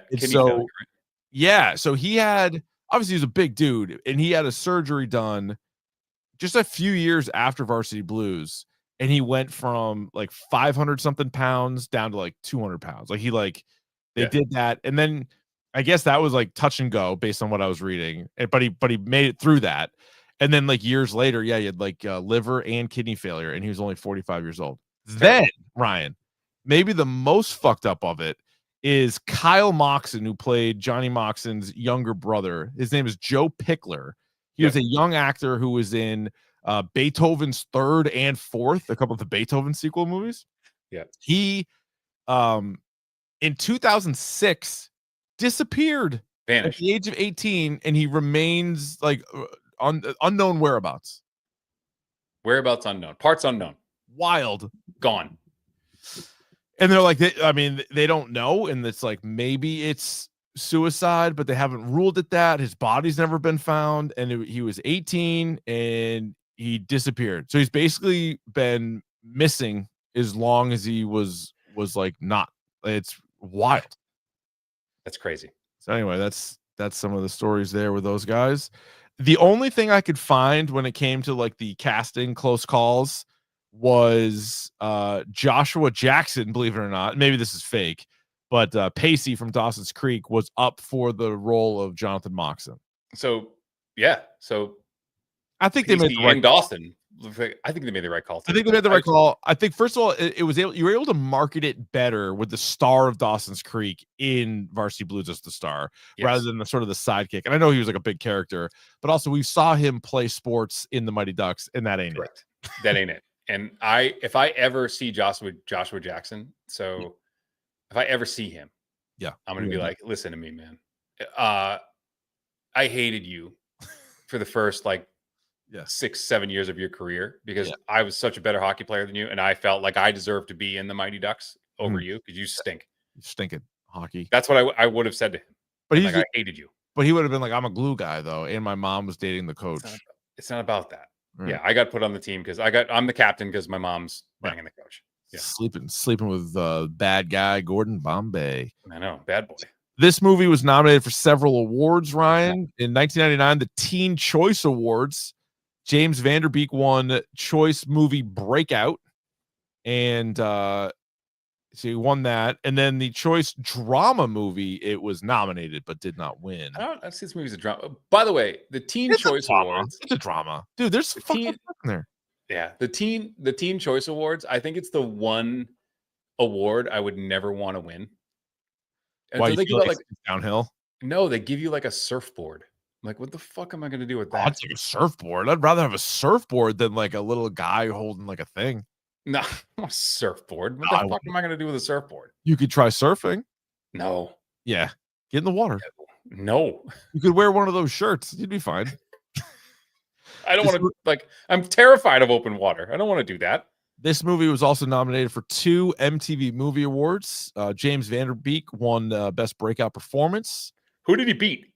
[SPEAKER 2] Yeah, so he had, obviously he was a big dude, and he had a surgery done just a few years after Varsity Blues, and he went from like 500 something pounds down to like 200 pounds. Like they did that, and then I guess that was like touch and go based on what I was reading. But he made it through that, and then like years later, he had like liver and kidney failure, and he was only 45 years old. Then Ryan, maybe the most fucked up of it is Kyle Moxon, who played Johnny Moxon's younger brother. His name is Joe Pickler. He was a young actor who was in Beethoven's Third and Fourth, a couple of the Beethoven sequel movies.
[SPEAKER 3] Yeah.
[SPEAKER 2] He, in 2006, disappeared,
[SPEAKER 3] vanished
[SPEAKER 2] at the age of 18, and he remains like unknown whereabouts.
[SPEAKER 3] Whereabouts unknown. Parts unknown.
[SPEAKER 2] Wild.
[SPEAKER 3] Gone.
[SPEAKER 2] And they're like, they don't know, and it's like maybe it's suicide, but they haven't ruled it that. His body's never been found, and he was 18 and he disappeared. So he's basically been missing as long as he was like not. It's wild.
[SPEAKER 3] That's crazy.
[SPEAKER 2] So anyway, that's some of the stories there with those guys. The only thing I could find when it came to like the casting close calls was Joshua Jackson, believe it or not. Maybe this is fake, but Pacey from Dawson's Creek was up for the role of Jonathan Moxon.
[SPEAKER 3] So yeah, so
[SPEAKER 2] I think Pacey
[SPEAKER 3] they made the right Dawson. I think they made the right call.
[SPEAKER 2] I think they made the right call. I think first of all, you were able to market it better with the star of Dawson's Creek in Varsity Blues as the star, rather than the sort of the sidekick. And I know he was like a big character, but also we saw him play sports in the Mighty Ducks, and that ain't it.
[SPEAKER 3] That ain't it. And if I ever see Joshua Jackson, so if I ever see him, I'm gonna be like, listen to me, man. I hated you for the first 6-7 years of your career because I was such a better hockey player than you, and I felt like I deserved to be in the Mighty Ducks over you because you stink.
[SPEAKER 2] You stink at hockey.
[SPEAKER 3] That's what I would have said to him. But I hated you.
[SPEAKER 2] But he would have been like, I'm a glue guy though, and my mom was dating the coach.
[SPEAKER 3] It's not about that.
[SPEAKER 2] Right.
[SPEAKER 3] Yeah, I got put on the team because I'm the captain because my mom's banging the coach. Yeah,
[SPEAKER 2] sleeping with bad guy Gordon Bombay.
[SPEAKER 3] I know, bad boy.
[SPEAKER 2] This movie was nominated for several awards, Ryan. In 1999, the Teen Choice Awards, James Van Der Beek won Choice Movie Breakout, and so he won that. And then the Choice Drama Movie, it was nominated but did not win.
[SPEAKER 3] I see this movie's a drama. By the way, the Teen Choice Awards.
[SPEAKER 2] It's a drama, dude. There's fucking in there.
[SPEAKER 3] Yeah, the Teen Choice Awards. I think it's the one award I would never want to win. And
[SPEAKER 2] Why
[SPEAKER 3] so
[SPEAKER 2] you
[SPEAKER 3] they
[SPEAKER 2] feel
[SPEAKER 3] give out
[SPEAKER 2] like
[SPEAKER 3] like
[SPEAKER 2] it's downhill?
[SPEAKER 3] no, they give you like a surfboard. I'm like, what the fuck am I gonna do with
[SPEAKER 2] I'd
[SPEAKER 3] that?
[SPEAKER 2] take a surfboard. I'd rather have a surfboard than like a little guy holding like a thing.
[SPEAKER 3] No, a surfboard. What
[SPEAKER 2] No,
[SPEAKER 3] the
[SPEAKER 2] I
[SPEAKER 3] fuck
[SPEAKER 2] wouldn't.
[SPEAKER 3] am I gonna do with a surfboard?
[SPEAKER 2] You could try surfing.
[SPEAKER 3] No,
[SPEAKER 2] Yeah. Get in the water.
[SPEAKER 3] no.
[SPEAKER 2] You could wear one of those shirts. You'd be fine.
[SPEAKER 3] I don't
[SPEAKER 2] This
[SPEAKER 3] want
[SPEAKER 2] mo-
[SPEAKER 3] to like. I'm terrified of open water. I don't want to do that.
[SPEAKER 2] This movie was also nominated for 2 MTV Movie Awards. James Van Der Beek won Best Breakout Performance.
[SPEAKER 3] Who did he beat?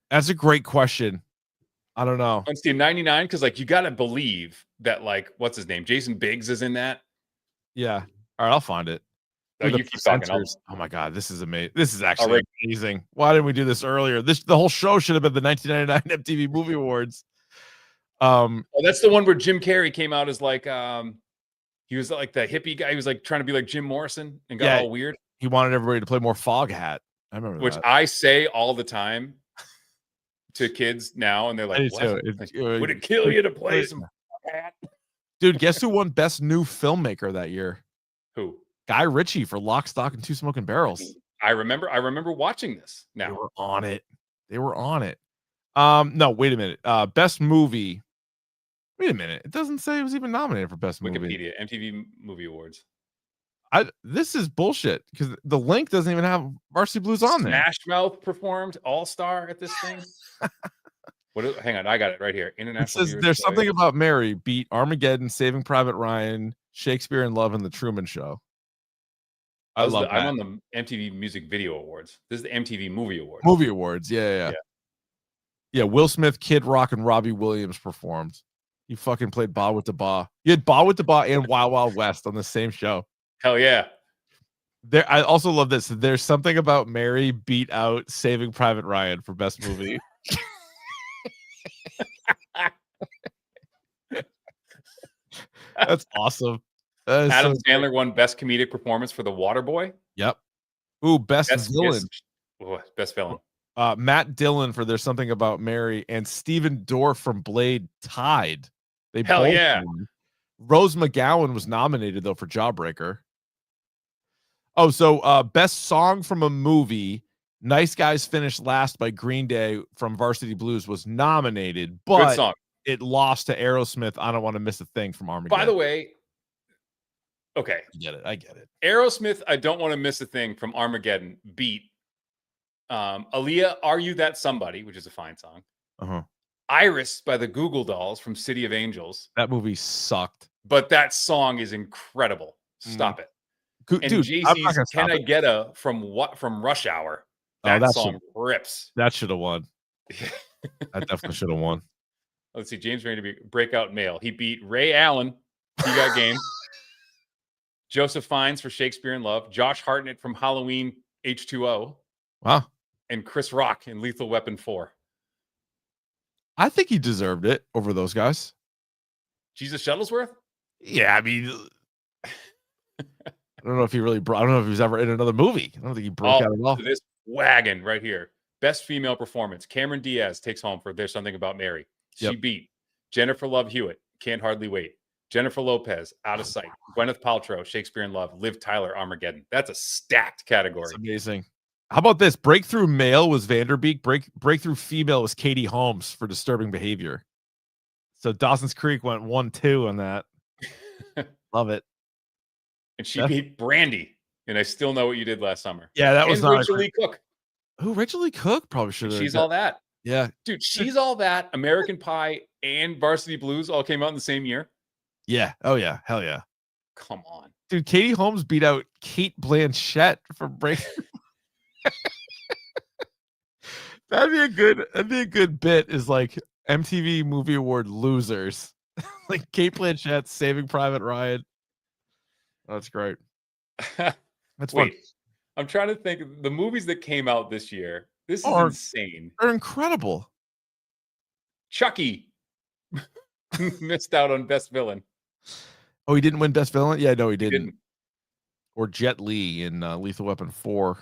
[SPEAKER 2] That's a great question. I don't know.
[SPEAKER 3] Let's see, 99, because like you gotta believe that like what's his name? Jason Biggs is in that.
[SPEAKER 2] Yeah. All right, I'll find it.
[SPEAKER 3] Oh,
[SPEAKER 2] The
[SPEAKER 3] you keep talking.
[SPEAKER 2] presenters. Oh my god, this is amazing. This is actually
[SPEAKER 3] right.
[SPEAKER 2] amazing. Why didn't we do this earlier? The whole show should have been the 1999 MTV Movie Awards.
[SPEAKER 3] Oh, that's the one where Jim Carrey came out as like he was like the hippie guy. He was like trying to be like Jim Morrison and got
[SPEAKER 2] Yeah.
[SPEAKER 3] all weird.
[SPEAKER 2] He wanted everybody to play more Foghat. I remember
[SPEAKER 3] Which
[SPEAKER 2] that.
[SPEAKER 3] I say all the time to kids now, and they're
[SPEAKER 2] I do
[SPEAKER 3] like,
[SPEAKER 2] too.
[SPEAKER 3] what?
[SPEAKER 2] Like,
[SPEAKER 3] Would it kill you to play some hat?
[SPEAKER 2] Dude, guess who won Best New Filmmaker that year?
[SPEAKER 3] Who?
[SPEAKER 2] Guy Ritchie for Lock, Stock, and Two Smoking Barrels.
[SPEAKER 3] I remember watching this
[SPEAKER 2] They
[SPEAKER 3] now.
[SPEAKER 2] were on it. They were on it. No, wait a minute. Best movie. Wait a minute. It doesn't say it was even nominated for Best Movie.
[SPEAKER 3] Wikipedia, MTV Movie Awards.
[SPEAKER 2] This is bullshit because the link doesn't even have Varsity Blues on there.
[SPEAKER 3] Smash Mouth performed All-Star at this thing. Hang on, I got it right here.
[SPEAKER 2] It
[SPEAKER 3] International.
[SPEAKER 2] says there's something about Mary beat Armageddon, Saving Private Ryan, Shakespeare in Love, and The Truman Show. I love that.
[SPEAKER 3] I'm on the MTV Music Video Awards. This is the MTV Movie Awards.
[SPEAKER 2] Movie Awards. Yeah. Will Smith, Kid Rock, and Robbie Williams performed. You fucking played Ba with the Ba. You had Ba with the Ba and Wild Wild West on the same show.
[SPEAKER 3] Hell yeah.
[SPEAKER 2] There, I also love this. There's something about Mary beat out Saving Private Ryan for Best Movie. That's awesome. That is
[SPEAKER 3] Adam
[SPEAKER 2] so
[SPEAKER 3] Sandler won Best Comedic Performance for The Waterboy.
[SPEAKER 2] Yep. Ooh, best villain.
[SPEAKER 3] Best villain.
[SPEAKER 2] Matt Dillon for There's Something About Mary and Steven Dorff from Blade tied. They
[SPEAKER 3] Hell
[SPEAKER 2] both
[SPEAKER 3] yeah.
[SPEAKER 2] won. Rose McGowan was nominated though for Jawbreaker. Oh, so best song from a movie. Nice Guys Finished Last by Green Day from Varsity Blues was nominated,
[SPEAKER 3] Good
[SPEAKER 2] but
[SPEAKER 3] song.
[SPEAKER 2] it lost to Aerosmith. I Don't Want to Miss a Thing from Armageddon.
[SPEAKER 3] By the way, okay.
[SPEAKER 2] I get it.
[SPEAKER 3] Aerosmith, I Don't Want to Miss a Thing from Armageddon beat Aaliyah, Are You That Somebody, which is a fine song.
[SPEAKER 2] Uh-huh.
[SPEAKER 3] Iris by the Google Dolls from City of Angels.
[SPEAKER 2] That movie sucked.
[SPEAKER 3] But that song is incredible. Stop it. And
[SPEAKER 2] Dude, I'm not
[SPEAKER 3] Jay-Z's
[SPEAKER 2] gonna
[SPEAKER 3] Can
[SPEAKER 2] stop
[SPEAKER 3] I
[SPEAKER 2] it.
[SPEAKER 3] Get a from Rush Hour.
[SPEAKER 2] Oh,
[SPEAKER 3] That song rips.
[SPEAKER 2] That should have won. That definitely should have won.
[SPEAKER 3] Let's see. James Rain to be breakout male. He beat Ray Allen. He got game. Joseph Fiennes for Shakespeare in Love. Josh Hartnett from Halloween H2O.
[SPEAKER 2] Wow.
[SPEAKER 3] And Chris Rock in Lethal Weapon 4.
[SPEAKER 2] I think he deserved it over those guys.
[SPEAKER 3] Jesus Shuttlesworth?
[SPEAKER 2] Yeah, I mean, I don't know if he really I don't know if he was ever in another movie. I don't think he broke out at all.
[SPEAKER 3] This wagon right here. Best female performance. Cameron Diaz takes home for There's Something About Mary. She beat Jennifer Love Hewitt. Can't Hardly Wait. Jennifer Lopez, Out of Sight. Gwyneth Paltrow, Shakespeare in Love. Liv Tyler, Armageddon. That's a stacked category.
[SPEAKER 2] That's amazing. How about this? Breakthrough male was Vanderbeek. Breakthrough female was Katie Holmes for Disturbing Behavior. So Dawson's Creek went 1-2 on that. Love it.
[SPEAKER 3] And she beat Brandy. And I Still Know What You Did Last Summer.
[SPEAKER 2] Yeah, that was not
[SPEAKER 3] Rachel Lee Cook.
[SPEAKER 2] Who? Rachel Lee Cook probably should have.
[SPEAKER 3] She's All That.
[SPEAKER 2] Yeah.
[SPEAKER 3] Dude, She's All That, American Pie, and Varsity Blues all came out in the same year.
[SPEAKER 2] Yeah. Oh yeah. Hell yeah.
[SPEAKER 3] Come on.
[SPEAKER 2] Dude, Katie Holmes beat out Kate Blanchett for Breakthrough. That'd be a good bit is like MTV Movie Award losers. Like Kate Blanchett, Saving Private Ryan. Oh, that's great. That's fun.
[SPEAKER 3] Wait, I'm trying to think of the movies that came out this year. This is insane.
[SPEAKER 2] They're incredible.
[SPEAKER 3] Chucky missed out on Best Villain.
[SPEAKER 2] Oh, he didn't win Best Villain? Yeah, no, he didn't. Or Jet Li in Lethal Weapon 4.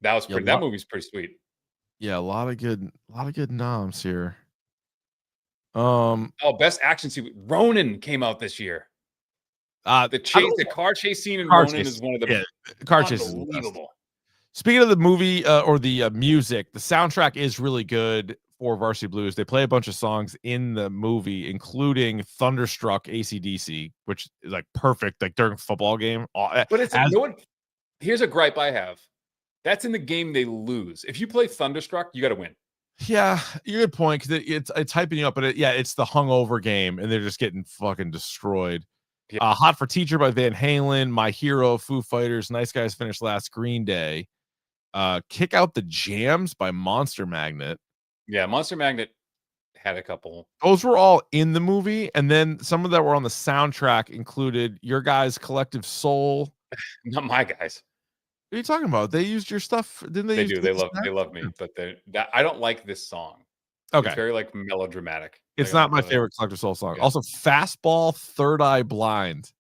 [SPEAKER 3] That was pretty. That movie's pretty sweet.
[SPEAKER 2] Yeah, a lot of good noms here.
[SPEAKER 3] Best action sequence. Ronin came out this year. The car chase scene in
[SPEAKER 2] car
[SPEAKER 3] Ronin
[SPEAKER 2] chase.
[SPEAKER 3] is one of the
[SPEAKER 2] Car chase is the best.
[SPEAKER 3] unbelievable.
[SPEAKER 2] Speaking of the movie or the music, the soundtrack is really good for Varsity Blues. They play a bunch of songs in the movie, including Thunderstruck AC/DC, which is like perfect, like during a football game.
[SPEAKER 3] But it's here's a gripe I have. That's in the game they lose. If you play Thunderstruck, you got to win.
[SPEAKER 2] Yeah, you're good point, because it's hyping you up, but it's the hungover game, and they're just getting fucking destroyed.
[SPEAKER 3] Yeah.
[SPEAKER 2] Hot for Teacher by Van Halen, My Hero, Foo Fighters, Nice Guys Finished Last, Green Day. Kick Out the Jams by Monster Magnet.
[SPEAKER 3] Yeah, Monster Magnet had a couple.
[SPEAKER 2] Those were all in the movie, and then some of that were on the soundtrack included Your Guys' Collective Soul.
[SPEAKER 3] Not my guys.
[SPEAKER 2] What are you talking about? They used your stuff, didn't they?
[SPEAKER 3] They do. They love me, but I don't like this song.
[SPEAKER 2] Okay.
[SPEAKER 3] It's very like melodramatic.
[SPEAKER 2] It's not my favorite Collective Soul song.
[SPEAKER 3] Yeah.
[SPEAKER 2] Also, Fastball, Third Eye Blind,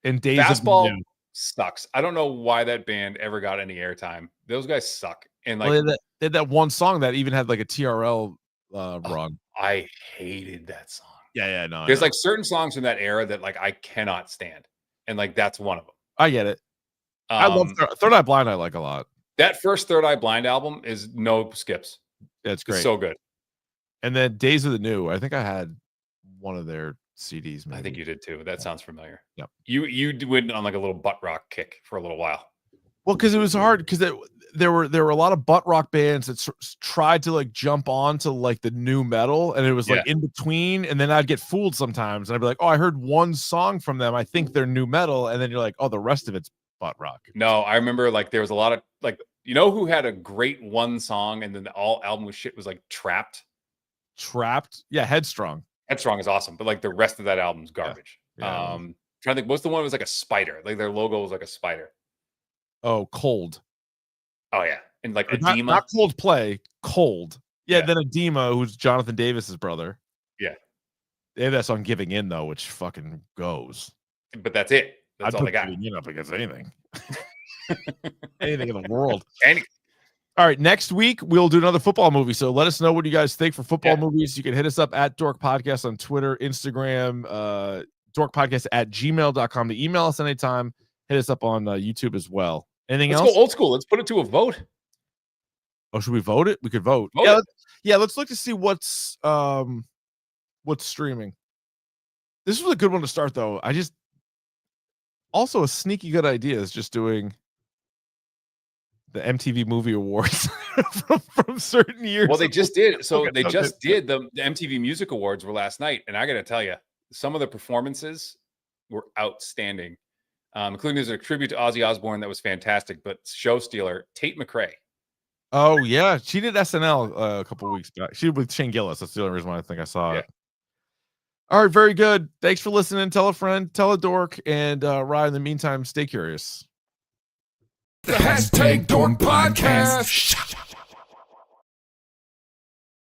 [SPEAKER 2] and Days
[SPEAKER 3] Fastball
[SPEAKER 2] of New.
[SPEAKER 3] sucks. I don't know why that band ever got any airtime. Those guys suck. And like
[SPEAKER 2] They had that one song that even had like a TRL run.
[SPEAKER 3] I hated that song.
[SPEAKER 2] Yeah, no.
[SPEAKER 3] There's like certain songs from that era that like I cannot stand, and like that's one of them.
[SPEAKER 2] I get it. I love Third Eye Blind. I like a lot.
[SPEAKER 3] That first Third Eye Blind album is no skips.
[SPEAKER 2] Yeah, it's great.
[SPEAKER 3] It's so good.
[SPEAKER 2] And then Days of the New. I think I had one of their CDs. Maybe.
[SPEAKER 3] I think you did too. That sounds familiar.
[SPEAKER 2] Yep.
[SPEAKER 3] You went on like a little butt rock kick for a little while.
[SPEAKER 2] Well, because it was hard, because there were a lot of butt rock bands that tried to like jump on to like the new metal, and it was like in between, and then I'd get fooled sometimes, and I'd be like, oh, I heard one song from them, I think they're new metal, and then you're like, oh, the rest of it's butt rock.
[SPEAKER 3] No, I remember like there was a lot of like, you know who had a great one song and then the all album was shit was like Trapped.
[SPEAKER 2] Yeah, Headstrong
[SPEAKER 3] is awesome, but like the rest of that album's garbage.
[SPEAKER 2] Yeah.
[SPEAKER 3] Trying to think, what's the one that was like a spider, like their logo was like a spider.
[SPEAKER 2] Oh, Cold.
[SPEAKER 3] Oh yeah, and like
[SPEAKER 2] Edema. Not Coldplay, Cold. Yeah, then Edema, who's Jonathan Davis's brother.
[SPEAKER 3] Yeah,
[SPEAKER 2] they have that song Giving In though, which fucking goes.
[SPEAKER 3] But that's it. That's all they got.
[SPEAKER 2] Giving In up against anything. Anything in the world.
[SPEAKER 3] All
[SPEAKER 2] right, next week we'll do another football movie. So let us know what you guys think for football movies. You can hit us up at Dork Podcast on Twitter, Instagram, dorkpodcast@gmail.com to email us anytime. Hit us up on YouTube as well. Anything else?
[SPEAKER 3] Let's go old school. Let's put it to a vote.
[SPEAKER 2] Oh, should we vote it? We could vote. Let's look to see what's streaming. This was a good one to start, though. Also a sneaky good idea is just doing the MTV Movie Awards from certain years.
[SPEAKER 3] Well, they just did. So they just did the MTV Music Awards were last night, and I got to tell you, some of the performances were outstanding, including there's a tribute to Ozzy Osbourne that was fantastic. But show stealer Tate McRae.
[SPEAKER 2] Oh yeah, she did SNL a couple of weeks back. She did with Shane Gillis. That's the only reason why I think I saw it. All right, very good. Thanks for listening. Tell a friend, tell a dork, and Ryan, in the meantime, stay curious.
[SPEAKER 1] The hashtag Dork Podcast.